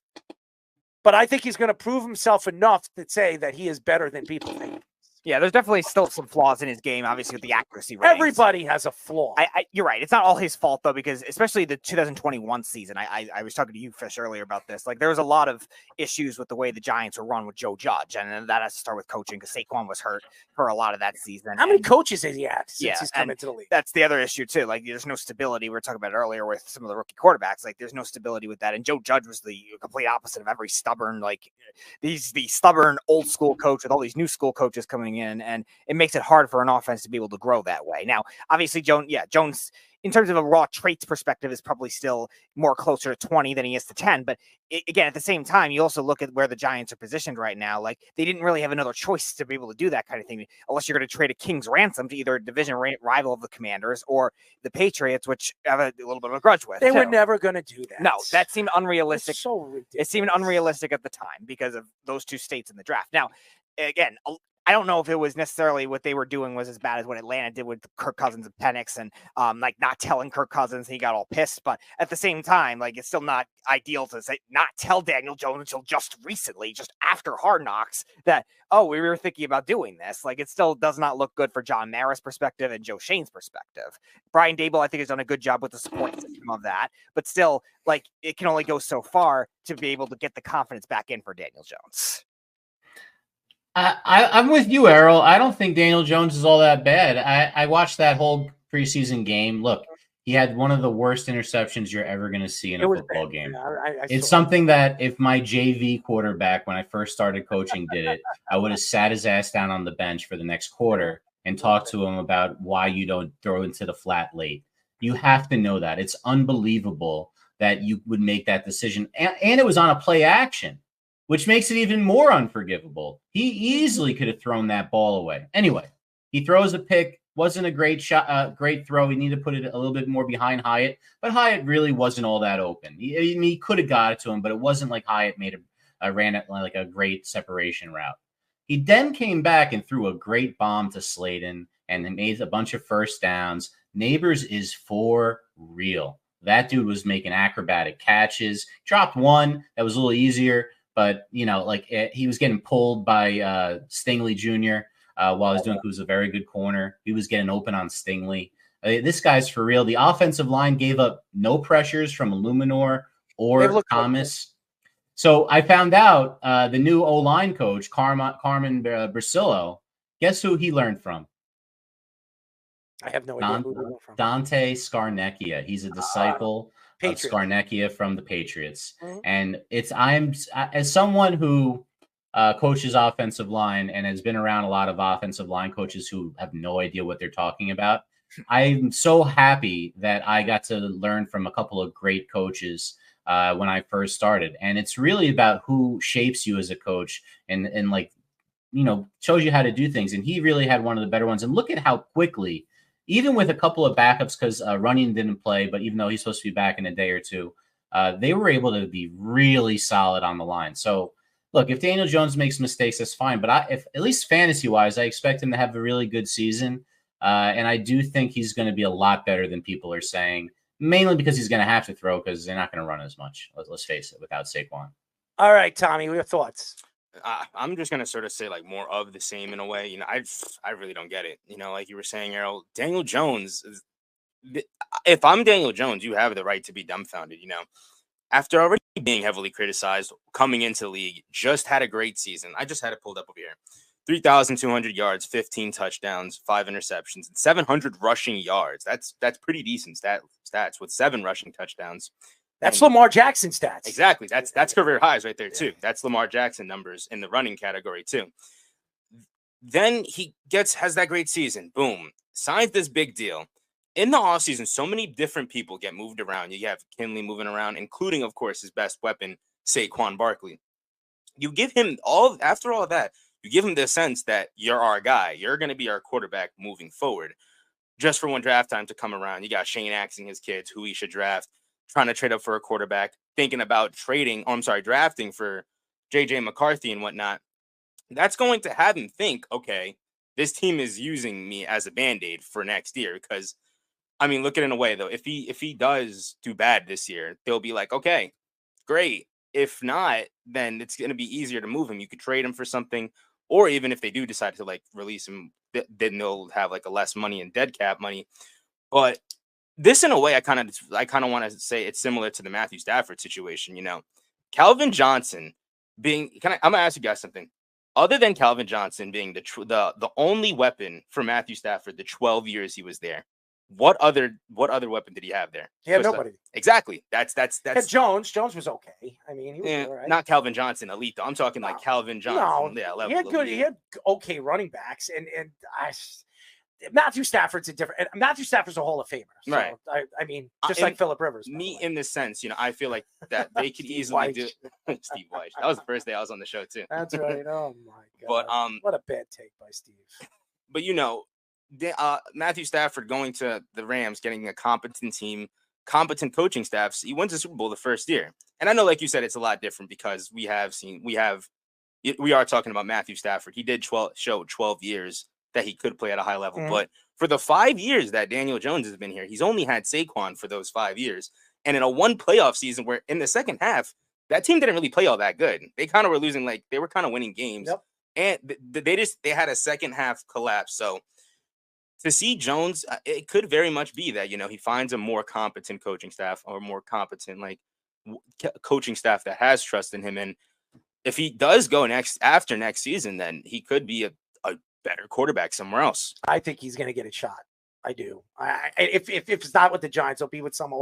But I think he's going to prove himself enough to say that he is better than people think. Yeah, there's definitely still some flaws in his game, obviously, with the accuracy rates. Everybody has a flaw. You're right. It's not all his fault, though, because especially the 2021 season, I was talking to you, Fish, earlier about this. Like, there was a lot of issues with the way the Giants were run with Joe Judge, and that has to start with coaching because Saquon was hurt for a lot of that season. How many coaches has he had since he's come into the league? That's the other issue, too. Like, there's no stability. We were talking about it earlier with some of the rookie quarterbacks. Like, there's no stability with that. And Joe Judge was the complete opposite of every stubborn, like, he's the stubborn old school coach with all these new school coaches coming in, and it makes it hard for an offense to be able to grow that way. Now, obviously, Jones, in terms of a raw traits perspective, is probably still more closer to 20 than he is to 10. But again, at the same time, you also look at where the Giants are positioned right now. Like, they didn't really have another choice to be able to do that kind of thing, unless you're going to trade a king's ransom to either a division rival of the Commanders or the Patriots, which I have a little bit of a grudge with. They were never going to do that. No, that seemed unrealistic. It's so ridiculous. It seemed unrealistic at the time because of those two states in the draft. Now, again, I don't know if it was necessarily what they were doing was as bad as what Atlanta did with Kirk Cousins and Penix and like not telling Kirk Cousins, he got all pissed. But at the same time, like, it's still not ideal to say not tell Daniel Jones until just recently, just after Hard Knocks, that, oh, we were thinking about doing this. Like, it still does not look good for John Mara's perspective and Joe Shane's perspective. Brian Daboll, I think, has done a good job with the support system of that. But still, like, it can only go so far to be able to get the confidence back in for Daniel Jones. I'm with you, Errol. I don't think Daniel Jones is all that bad. I watched that whole preseason game. Look, he had one of the worst interceptions you're ever going to see in a football game. It's something that if my JV quarterback, when I first started coaching, did it, I would have sat his ass down on the bench for the next quarter and talked to him about why you don't throw into the flat late. You have to know that. It's unbelievable that you would make that decision. And it was on a play action, which makes it even more unforgivable. He easily could have thrown that ball away. Anyway, he throws a pick. Wasn't a great shot, great throw. He needed to put it a little bit more behind Hyatt, but Hyatt really wasn't all that open. He could have got it to him, but it wasn't like Hyatt ran it like a great separation route. He then came back and threw a great bomb to Slayton and made a bunch of first downs. Neighbors is for real. That dude was making acrobatic catches. Dropped one that was a little easier. But, he was getting pulled by Stingley Jr. While he's doing, who's a very good corner. He was getting open on Stingley. This guy's for real. The offensive line gave up no pressures from Illuminor or Thomas. So I found out the new O-line coach, Carmen Brasillo, guess who he learned from? I have no idea who he learned from. Dante Scarnecchia. He's a disciple of Scarnecchia from the Patriots. Mm-hmm. And as someone who coaches offensive line and has been around a lot of offensive line coaches who have no idea what they're talking about, I'm so happy that I got to learn from a couple of great coaches when I first started. And it's really about who shapes you as a coach and shows you how to do things. And he really had one of the better ones. And look at how quickly, even with a couple of backups, because Runyon didn't play, but even though he's supposed to be back in a day or two, they were able to be really solid on the line. So, look, if Daniel Jones makes mistakes, that's fine. But if at least fantasy-wise, I expect him to have a really good season. And I do think he's going to be a lot better than people are saying, mainly because he's going to have to throw because they're not going to run as much, let's face it, without Saquon. All right, Tommy, what are your thoughts? I'm just going to sort of say like more of the same in a way. I really don't get it. Like you were saying, Errol, Daniel Jones, if I'm Daniel Jones, you have the right to be dumbfounded, After already being heavily criticized coming into the league, just had a great season. I just had it pulled up over here. 3,200 yards, 15 touchdowns, 5 interceptions, and 700 rushing yards. That's pretty decent stats with 7 rushing touchdowns. That's Lamar Jackson stats. Exactly. That's career highs right there, too. That's Lamar Jackson numbers in the running category, too. Then he has that great season. Boom. Signs this big deal. In the offseason, so many different people get moved around. You have Kinley moving around, including, of course, his best weapon, Saquon Barkley. You give him after all that, you give him the sense that you're our guy. You're going to be our quarterback moving forward. Just for one draft time to come around, you got Shane axing his kids who he should draft, trying to trade up for a quarterback, thinking about drafting for J.J. McCarthy and whatnot. That's going to have him think, okay, this team is using me as a Band-Aid for next year. Because, I mean, look at it in a way, though. If he does do bad this year, they'll be like, okay, great. If not, then it's going to be easier to move him. You could trade him for something. Or even if they do decide to, like, release him, then they'll have, like, a less money and dead cap money. But this, in a way, I kind of want to say it's similar to the Matthew Stafford situation. You know, Calvin Johnson being I'm gonna ask you guys something. Other than Calvin Johnson being the only weapon for Matthew Stafford the 12 years he was there, what other weapon did he have there? He had nobody. Exactly. That's Jones. Jones was okay. I mean, he was all right. Not Calvin Johnson elite though. I'm talking like Calvin Johnson. No, yeah, level he had good. elite. He had okay running backs, and Matthew Stafford's a different. Matthew Stafford's a Hall of Famer, so right? I mean, just like Phillip Rivers. Me, in the sense, you know, I feel like that they could easily do. Steve Weish. That was the first day I was on the show too. That's right. Oh my god. But what a bad take by Steve. But you know, Matthew Stafford going to the Rams, getting a competent team, competent coaching staffs. He went to Super Bowl the first year, and I know, like you said, it's a lot different because we are talking about Matthew Stafford. He did show 12 years that he could play at a high level. But for the 5 years that Daniel Jones has been here, he's only had Saquon for those 5 years. And in a one playoff season where in the second half, that team didn't really play all that good. They kind of were losing, like they were kind of winning games. Yep. And they had a second half collapse. So to see Jones, it could very much be that, you know, he finds a more competent coaching staff or more competent coaching staff that has trust in him. And if he does go after next season, then he could be a better quarterback somewhere else. I think he's going to get a shot. I do. If it's not with the Giants, it'll be with some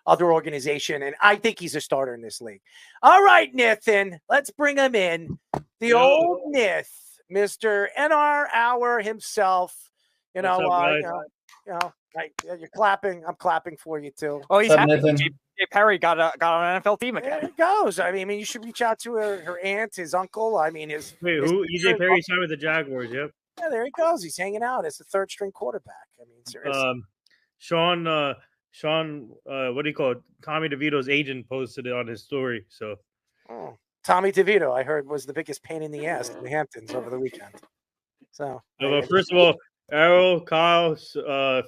other organization. And I think he's a starter in this league. All right, Nathan, let's bring him in. The old Nith, Mr. NR Hour himself. You know, you're clapping. I'm clapping for you too. Oh, he's happy. Jay Perry got an NFL team again. There it goes. I mean, you should reach out to her aunt, his uncle. I mean, who? EJ Perry signed with the Jaguars. Yep. Yeah, there he goes. He's hanging out as a third string quarterback. I mean, seriously. Sean, what do you call it? Tommy DeVito's agent posted it on his story. So, Tommy DeVito, I heard, was the biggest pain in the ass in the Hamptons over the weekend. So, first of all, Errol, Kyle,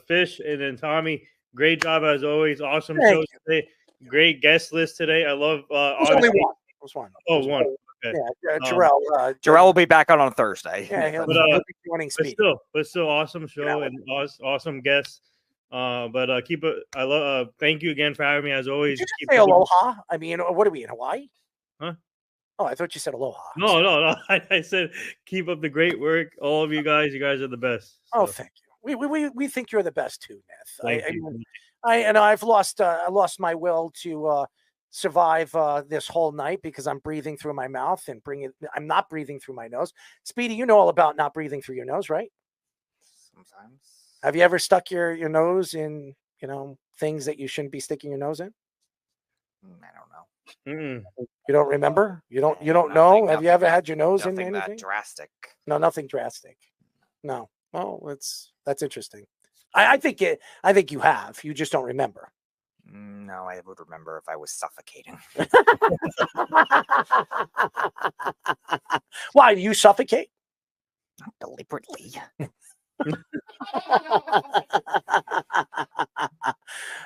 Fish, and then Tommy. Great job as always. Awesome show today. Great guest list today. I love. Only one. It was one. Oh, one. Okay. Yeah, Jarrell will be back on Thursday. Yeah, he'll be joining speed. But still, awesome show and awesome guests. Keep it. I love. Thank you again for having me as always. Did you say aloha? I mean, what are we in Hawaii? Huh? Oh, I thought you said aloha. No. I said keep up the great work, all of you guys. You guys are the best. So. Oh, thank you. We think you're the best too, Neth. Thank you. I've lost my will to survive this whole night because I'm breathing through my mouth and I'm not breathing through my nose. Speedy, you know all about not breathing through your nose, right? Sometimes. Have you ever stuck your nose in, things that you shouldn't be sticking your nose in? I don't know. You don't remember? You don't know? Have you ever had your nose in anything? That drastic. No, nothing drastic. No. Oh, that's interesting. I think you have. You just don't remember. No, I would remember if I was suffocating. Why, do you suffocate? Not deliberately.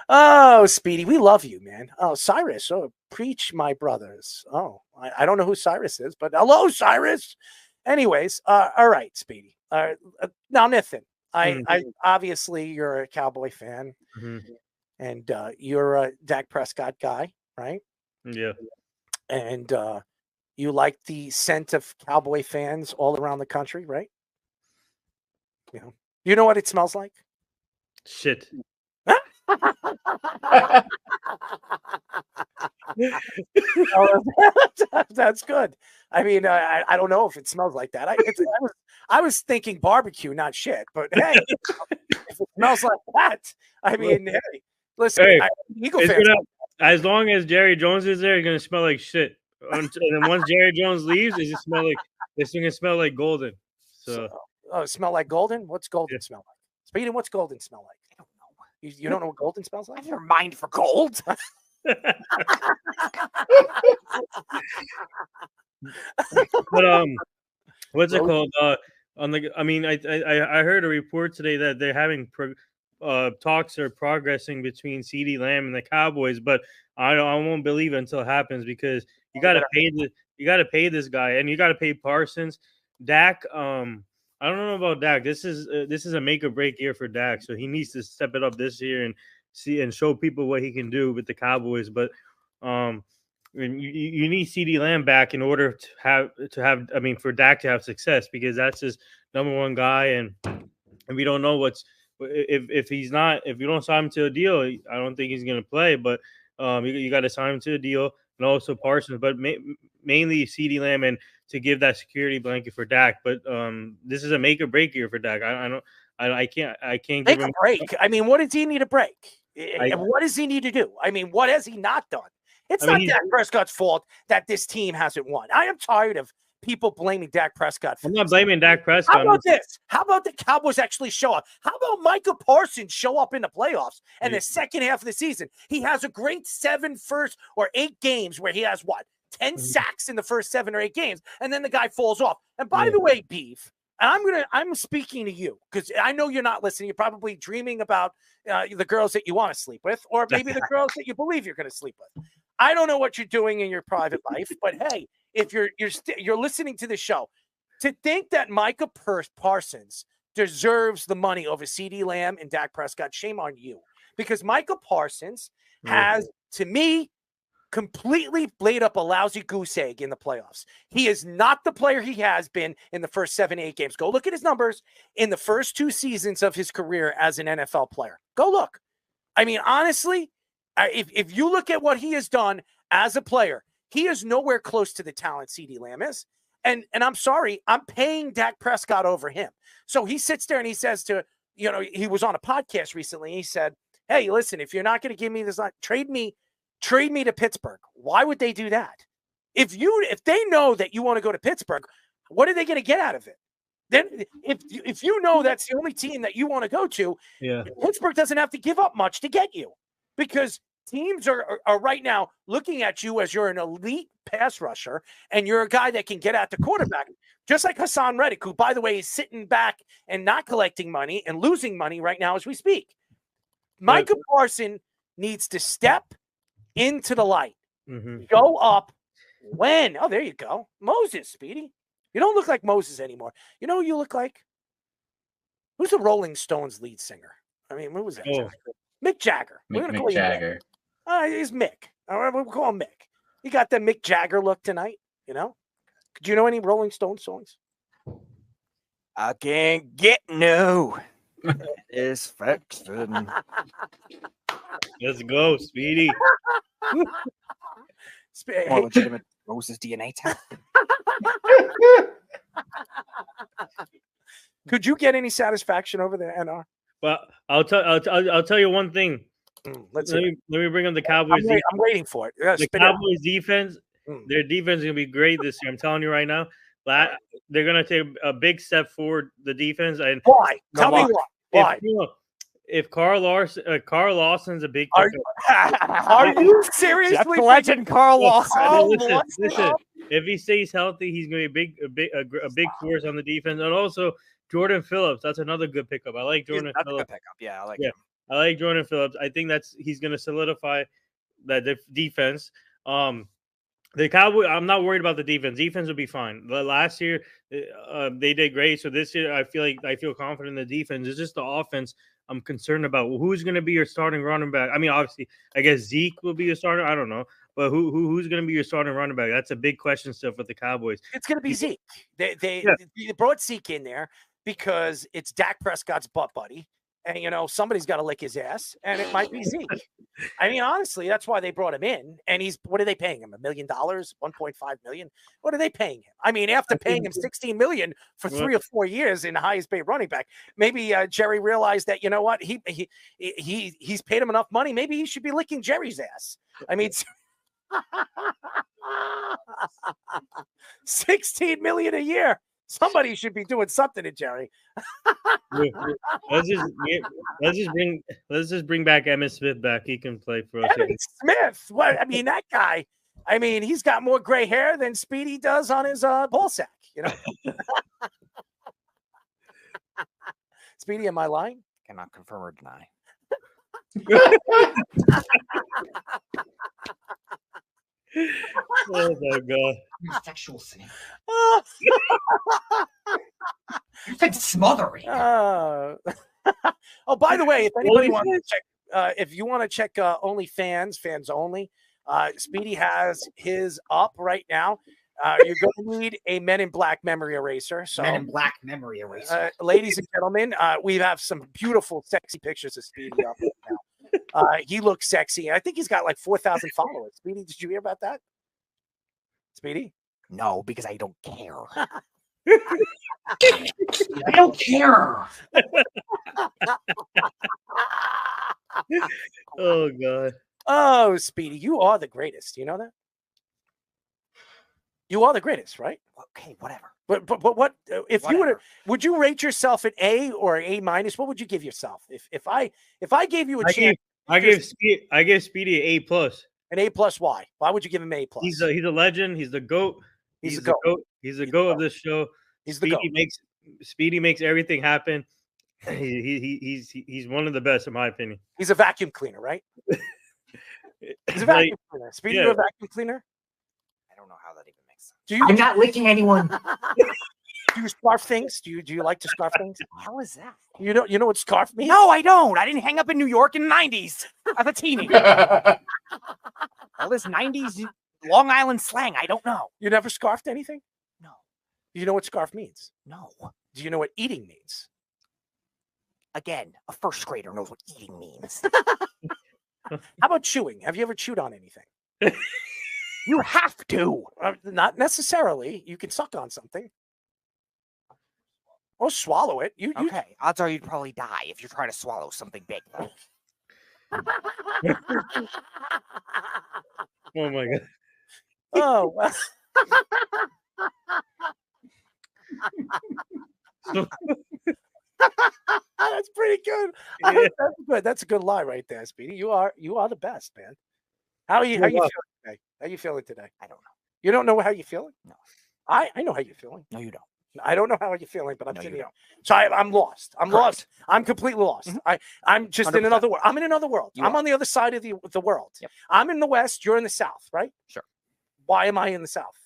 Oh, Speedy, we love you, man. Oh, Cyrus. Oh, preach, my brothers. Oh, I don't know who Cyrus is, but hello, Cyrus. Anyways, all right, Speedy. Now, Nathan, I obviously you're a Cowboy fan, and you're a Dak Prescott guy, right? Yeah. And you like the scent of Cowboy fans all around the country, right? You know what it smells like? Shit. That's good. I mean, I don't know if it smells like that. I was thinking barbecue, not shit. But hey, if it smells like that, I mean, hey, listen, Eagle fans. As long as Jerry Jones is there, it's gonna smell like shit. And then once Jerry Jones leaves, it's gonna smell like golden. So smell like golden? What's golden smell like? Speedy, what's golden smell like? I don't know. You don't know what golden smells like? I have your mind for gold. But what's it called? on the. I mean, I heard a report today that they're having talks are progressing between CeeDee Lamb and the Cowboys, but I won't believe it until it happens because you got to pay this guy, and you got to pay Parsons. Dak, I don't know about Dak. This is a make or break year for Dak, so he needs to step it up this year and show people what he can do with the Cowboys. But you need CeeDee Lamb back in order to have. I mean, for Dak to have success because that's his number one guy, and we don't know if he's not, if you don't sign him to a deal, I don't think he's going to play. But you got to sign him to a deal, and also Parsons, but mainly CeeDee Lamb and to give that security blanket for Dak. But this is a make or break year for Dak. I can't make a break. I mean, what does he need to break? What does he need to do? I mean, what has he not done? It's not Dak Prescott's fault that this team hasn't won. I am tired of people blaming Dak Prescott. I'm not blaming Dak Prescott. How about this? How about the Cowboys actually show up? How about Micah Parsons show up in the playoffs and the second half of the season? He has a great 7 first or 8 games where he has 10 sacks in the first 7 or 8 games, and then the guy falls off. And by the way, Beef, I'm speaking to you because I know you're not listening. You're probably dreaming about the girls that you want to sleep with, or maybe the girls that you believe you're going to sleep with. I don't know what you're doing in your private life, but hey, if you're listening to the show, to think that Micah Parsons deserves the money over CeeDee Lamb and Dak Prescott, shame on you, because Micah Parsons has, to me, completely laid up a lousy goose egg in the playoffs. He is not the player he has been in the first 7-8 games. Go look at his numbers in the first 2 seasons of his career as an NFL player. Go look. I mean, honestly, if you look at what he has done as a player, he is nowhere close to the talent CeeDee Lamb is. And I'm sorry, I'm paying Dak Prescott over him. So he sits there and he says he was on a podcast recently. And he said, hey, listen, if you're not going to give me this, trade me to Pittsburgh. Why would they do that? If they know that you want to go to Pittsburgh, what are they going to get out of it? Then if you know that's the only team that you want to go to, Pittsburgh doesn't have to give up much to get you, because teams are right now looking at you as you're an elite pass rusher and you're a guy that can get at the quarterback, just like Hassan Reddick, who, by the way, is sitting back and not collecting money and losing money right now as we speak. Micah Parsons needs to step into the light. Go up. When? Oh, there you go. Moses, Speedy. You don't look like Moses anymore. You know who you look like? Who's the Rolling Stones lead singer? I mean, who was that? Mick Jagger. We're going to call you Mick. He's Mick. All right, we'll call him Mick. You got the Mick Jagger look tonight, you know? Do you know any Rolling Stone songs? I can't get no satisfaction. Let's go, Speedy. More legitimate Rose's DNA test. Could you get any satisfaction over there, NR? Well, I'll tell you one thing. Let me bring up the Cowboys. I'm waiting for it. The Cowboys defense, their defense is gonna be great this year. I'm telling you right now. They're gonna take a big step forward. The defense. And why? Tell me why. If Carl Lawson's a big. Are you seriously? That's the legend, Carl Lawson. Listen. If he stays healthy, he's going to be a big force on the defense, and also Jordan Phillips. That's another good pickup. I like Jordan Phillips. Good pickup. Yeah, I like him. I like Jordan Phillips. I think he's going to solidify that defense. The Cowboys, I'm not worried about the defense. Defense will be fine. Last year, they did great. So this year, I feel confident in the defense. It's just the offense I'm concerned about. Who's going to be your starting running back? I mean, obviously, I guess Zeke will be your starter. I don't know. But who's going to be your starting running back? That's a big question still for the Cowboys. It's going to be Zeke. They brought Zeke in there because it's Dak Prescott's butt buddy. And, somebody's got to lick his ass, and it might be Zeke. I mean, honestly, that's why they brought him in. And what are they paying him? $1 million, $1.5 million? What are they paying him? I mean, after paying him $16 million for 3 or 4 years in the highest paid running back, maybe Jerry realized that, you know what, he's paid him enough money. Maybe he should be licking Jerry's ass. I mean, $16 million a year. Somebody should be doing something to Jerry. Let's just bring back Emmitt Smith back. He can play for us. Emmitt Smith. What? I mean, that guy. I mean, he's got more gray hair than Speedy does on his ball sack. Speedy, am I lying? Cannot confirm or deny. Oh my god! Your sexual scenario. You said smothering. Oh, by the way, if anybody wants to check, if you want to check OnlyFans, fans only, Speedy has his up right now. You're going to need a Men in Black memory eraser. So, Men in Black memory eraser. ladies and gentlemen, we have some beautiful, sexy pictures of Speedy up right now. He looks sexy. I think he's got like 4,000 followers. Speedy, did you hear about that? Speedy? No, because I don't care. I don't care. Oh god! Oh, Speedy, you are the greatest. You know that? You are the greatest, right? Okay, whatever. But what if Whatever. would you rate yourself an A or an A minus? What would you give yourself if I gave you a chance? I give Speedy an A+. An A plus. Why? Why would you give him A plus? He's a legend. He's the GOAT. He's the GOAT. He's the GOAT of this show. He's the GOAT. Speedy makes everything happen. He's one of the best in my opinion. He's a vacuum cleaner, right? He's a vacuum cleaner. Speedy, you a vacuum cleaner? I don't know how that even makes sense. Do you? I'm not licking anyone. Do you scarf things? Do you like to scarf things? What the hell is that? You know what scarf means? No, I don't. I didn't hang up in New York in the 90s as a teenager. All this 90s Long Island slang, I don't know. You never scarfed anything? No. Do you know what scarf means? No. Do you know what eating means? Again, a first grader knows what eating means. How about chewing? Have you ever chewed on anything? You have to. Not necessarily. You can suck on something. Or swallow it. You Okay, odds are you'd probably die if you're trying to swallow something big. Oh my god! Oh, well. That's pretty good. Yeah. That's good. That's a good lie right there, Speedy. You are the best, man. How you feeling today? How you feeling today? I don't know. You don't know how you're feeling? No. I know how you're feeling. No, you don't. I don't know how you're feeling, but I'm No, feeling you don't. So I'm lost. I'm Correct. lost. I'm completely lost. I'm just in 100%. another world. I'm in another world. You I'm are. on the other side of the world. Yep. I'm in the West. You're in the South, right? Sure. Why am I in the South?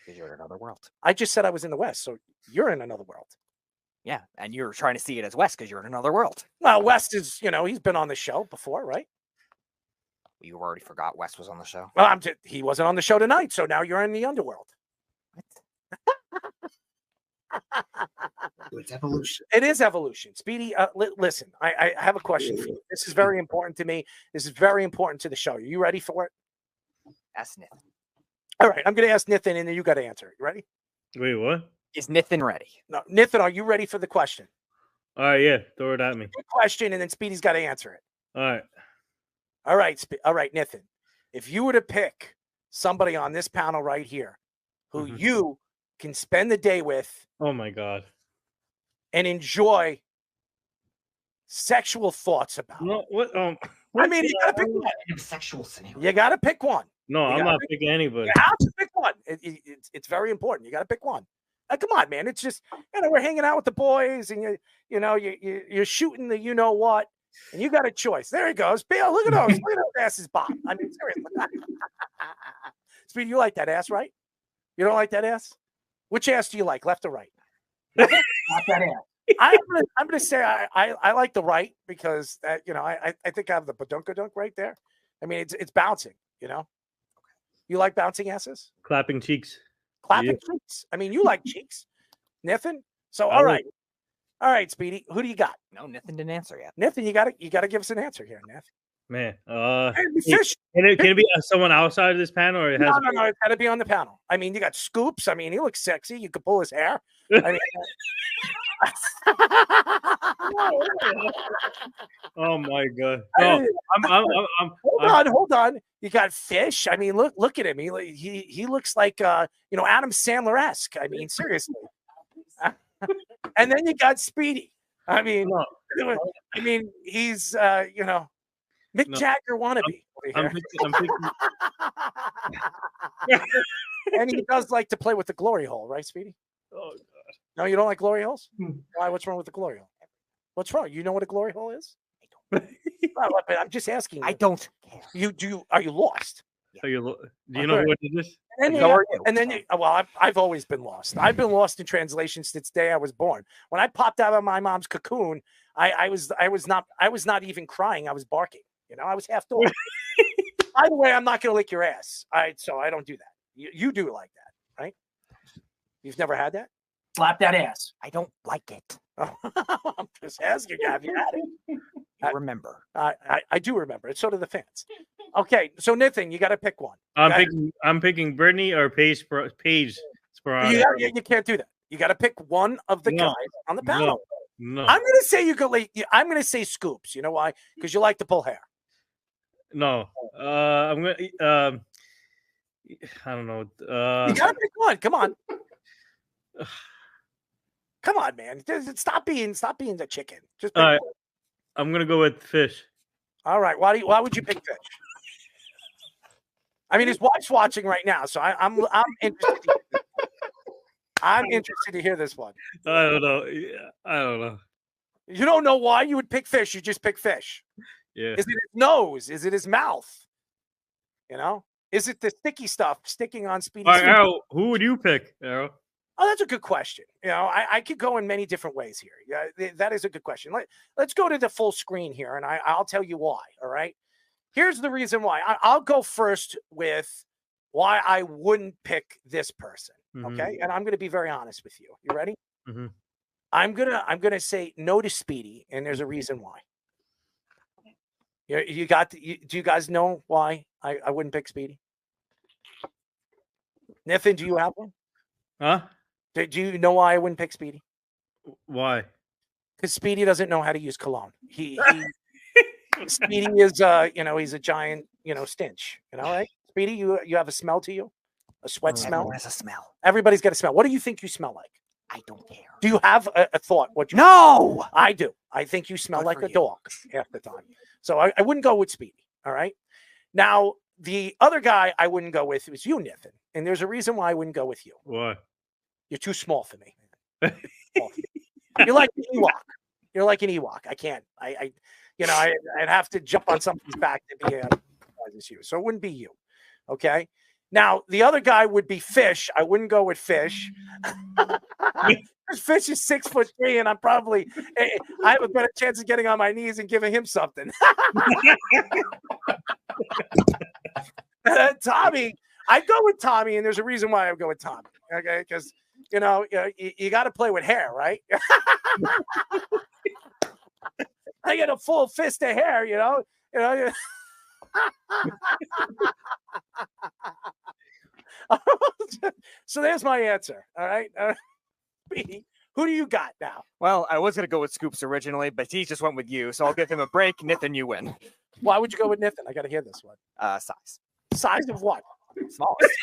Because you're in another world. I just said I was in the West, so you're in another world. Yeah, and you're trying to see it as West because you're in another world. Well, West is, he's been on the show before, right? You already forgot West was on the show. Well, he wasn't on the show tonight, so now you're in the underworld. It's evolution. It is evolution. Speedy, listen, I have a question for you. This is very important to me. This is very important to the show. Are you ready for it? Ask Nithin. All right, I'm going to ask Nithin, and then you got to answer it. You ready? Wait, what? Is Nithin ready? No, Nithin, are you ready for the question? All right, yeah, throw it at me. Good question, and then Speedy's got to answer it. All right. All right, Nithin. If you were to pick somebody on this panel right here who you can spend the day with, Oh my god. and enjoy sexual thoughts about. No, what? I mean, you got to pick one. In a sexual scenario. You got to pick one. No, I'm not picking anybody. You have to pick one. It's very important. You got to pick one. Come on, man. It's just we're hanging out with the boys, and you're shooting the what, and you got a choice. There he goes, Bill. Look at those. Look at those asses, Bob. I mean, seriously. Speedy, you like that ass, right? You don't like that ass? Which ass do you like, left or right? Not that ass. I'm gonna say I like the right because that I think I have the badunkadunk right there. I mean it's bouncing. You like bouncing asses? Clapping cheeks. Clapping cheeks. I mean you like cheeks, Nithin. So all right, Speedy. Who do you got? No, Nithin didn't answer yet. Nithin, you gotta give us an answer here, Nith. Man, Fish. Can it be someone outside of this panel, or it has? No. It's got to be on the panel. I mean, you got Scoops. I mean, he looks sexy. You could pull his hair. I mean, oh my god! No, hold on. You got Fish. I mean, look at him. He looks like Adam Sandler-esque. I mean, seriously. And then you got Speedy. I mean, he's Mick Jagger wannabe. I'm thinking, and he does like to play with the glory hole, right, Speedy? oh No, you don't like glory holes? Hmm. Why? What's wrong with the glory hole? What's wrong? You know what a glory hole is? I don't. I'm just asking. I don't care. You do? Are you lost? Do you know what it is? And then, So are you. and then well, I've always been lost. I've been lost in translation since the day I was born. When I popped out of my mom's cocoon, I was not even crying. I was barking. You know, I was half dog. By the way, I'm not going to lick your ass. So I don't do that. You do like that, right? You've never had that? Slap that ass. I don't like it. I'm just asking. Have you had it? I remember. I do remember it. So do the fans. Okay, so Nathan, you got to pick one. I'm picking Brittany or Paige Sperano. You can't do that. You got to pick one of the guys on the panel. No. I'm going to say I'm going to say Scoops. You know why? Because you like to pull hair. No. I'm gonna. I don't know. You got to pick one. Come on. Come on, man. Stop being the chicken. Just pick one. I'm gonna go with Fish. All right. Why would you pick Fish? I mean, his wife's watching right now, so I'm interested. I'm interested to hear this one. I don't know. You don't know why you would pick Fish. You just pick Fish. Yeah. Is it his nose? Is it his mouth? You know? Is it the sticky stuff sticking on Speedy? All right, Arrow, who would you pick, Arrow? Oh, that's a good question. You know, I could go in many different ways here. Yeah, that is a good question. Let's go to the full screen here, and I'll tell you why. All right. Here's the reason why. I'll go first with why I wouldn't pick this person. Okay, and I'm going to be very honest with you. You ready? Mm-hmm. I'm gonna say no to Speedy, and there's a reason why. Do you guys know why I wouldn't pick Speedy? Nathan, do you have one? Huh? Do you know why I wouldn't pick Speedy? Why? Because Speedy doesn't know how to use cologne. Speedy is he's a giant stench. Right? Speedy, you have a smell to you, a sweat smell. Everyone has a smell. Everybody's got a smell. What do you think you smell like? I don't care. Do you have a thought? No, I do. I think you smell like a dog half the time. So I wouldn't go with Speedy. All right. Now the other guy I wouldn't go with was you, Nathan, and there's a reason why I wouldn't go with you. Why? You're too small for me. You're like an Ewok. You're like an Ewok. I can't. I'd have to jump on somebody's back to be as you. So it wouldn't be you. Okay. Now the other guy would be Fish. I wouldn't go with Fish. Fish is 6'3", and I have a better chance of getting on my knees and giving him something. Tommy, I'd go with Tommy, and there's a reason why I would go with Tommy. Okay, because you got to play with hair, right? I get a full fist of hair, So there's my answer. All right. Who do you got now? Well, I was going to go with Scoops originally, but he just went with you, so I'll give him a break. Nathan, you win. Why would you go with Nathan? I got to hear this one. Size. Size of what? Smallest.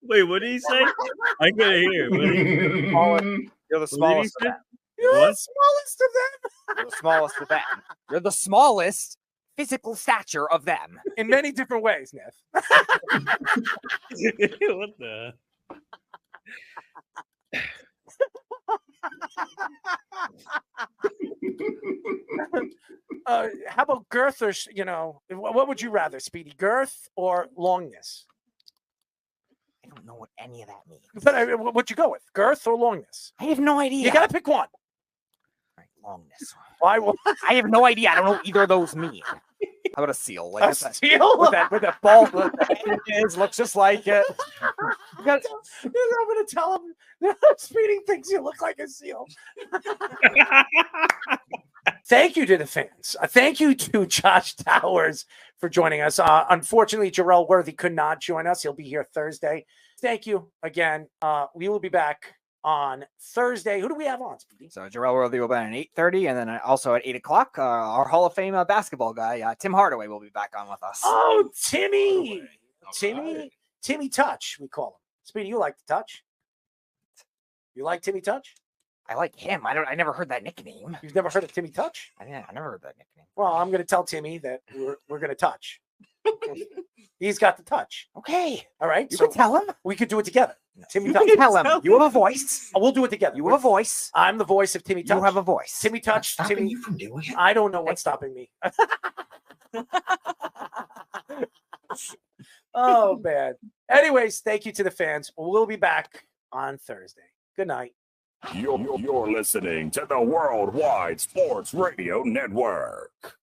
Wait, what did he say? I gotta hear. You're the smallest of them. You're the smallest of them. You're the smallest of them. You're the smallest physical stature of them. In many different ways, Neth. What the? How about girth or, what would you rather, Speedy? Girth or longness? I don't know what any of that means. But what'd you go with? Girth or longness? I have no idea. You got to pick one. All right, longness. Why? I have no idea. I don't know what either of those mean. How about a seal? Like a seal? With that ball. It looks just like it. I'm going to tell him Speedy thinks you look like a seal. Thank you to the fans. Thank you to Josh Towers for joining us. Unfortunately, Jarrell Worthy could not join us. He'll be here Thursday. Thank you again. We will be back on Thursday. Who do we have on, Speedy? So Jarrell Worthy will be on at 8:30, and then also at 8 o'clock, our Hall of Fame basketball guy, Tim Hardaway, will be back on with us. Oh, Timmy. Timmy Touch, we call him. Speedy, you like the touch? You like Timmy Touch? I like him. I never heard that nickname. You've never heard of Timmy Touch? I never heard that nickname. Well, I'm going to tell Timmy that we're going to touch. He's got the touch. Okay. All right. You so can tell him. we could do it together. Timmy You Touch. can tell him. You have a voice. We'll do it together. You have a voice. I'm the voice of Timmy Touch. You have a voice. Timmy Touch. Stopping Timmy. you from doing it. I don't know what's stopping me. Oh, man. Anyways, thank you to the fans. We'll be back on Thursday. Good night. You're listening to the Worldwide Sports Radio Network.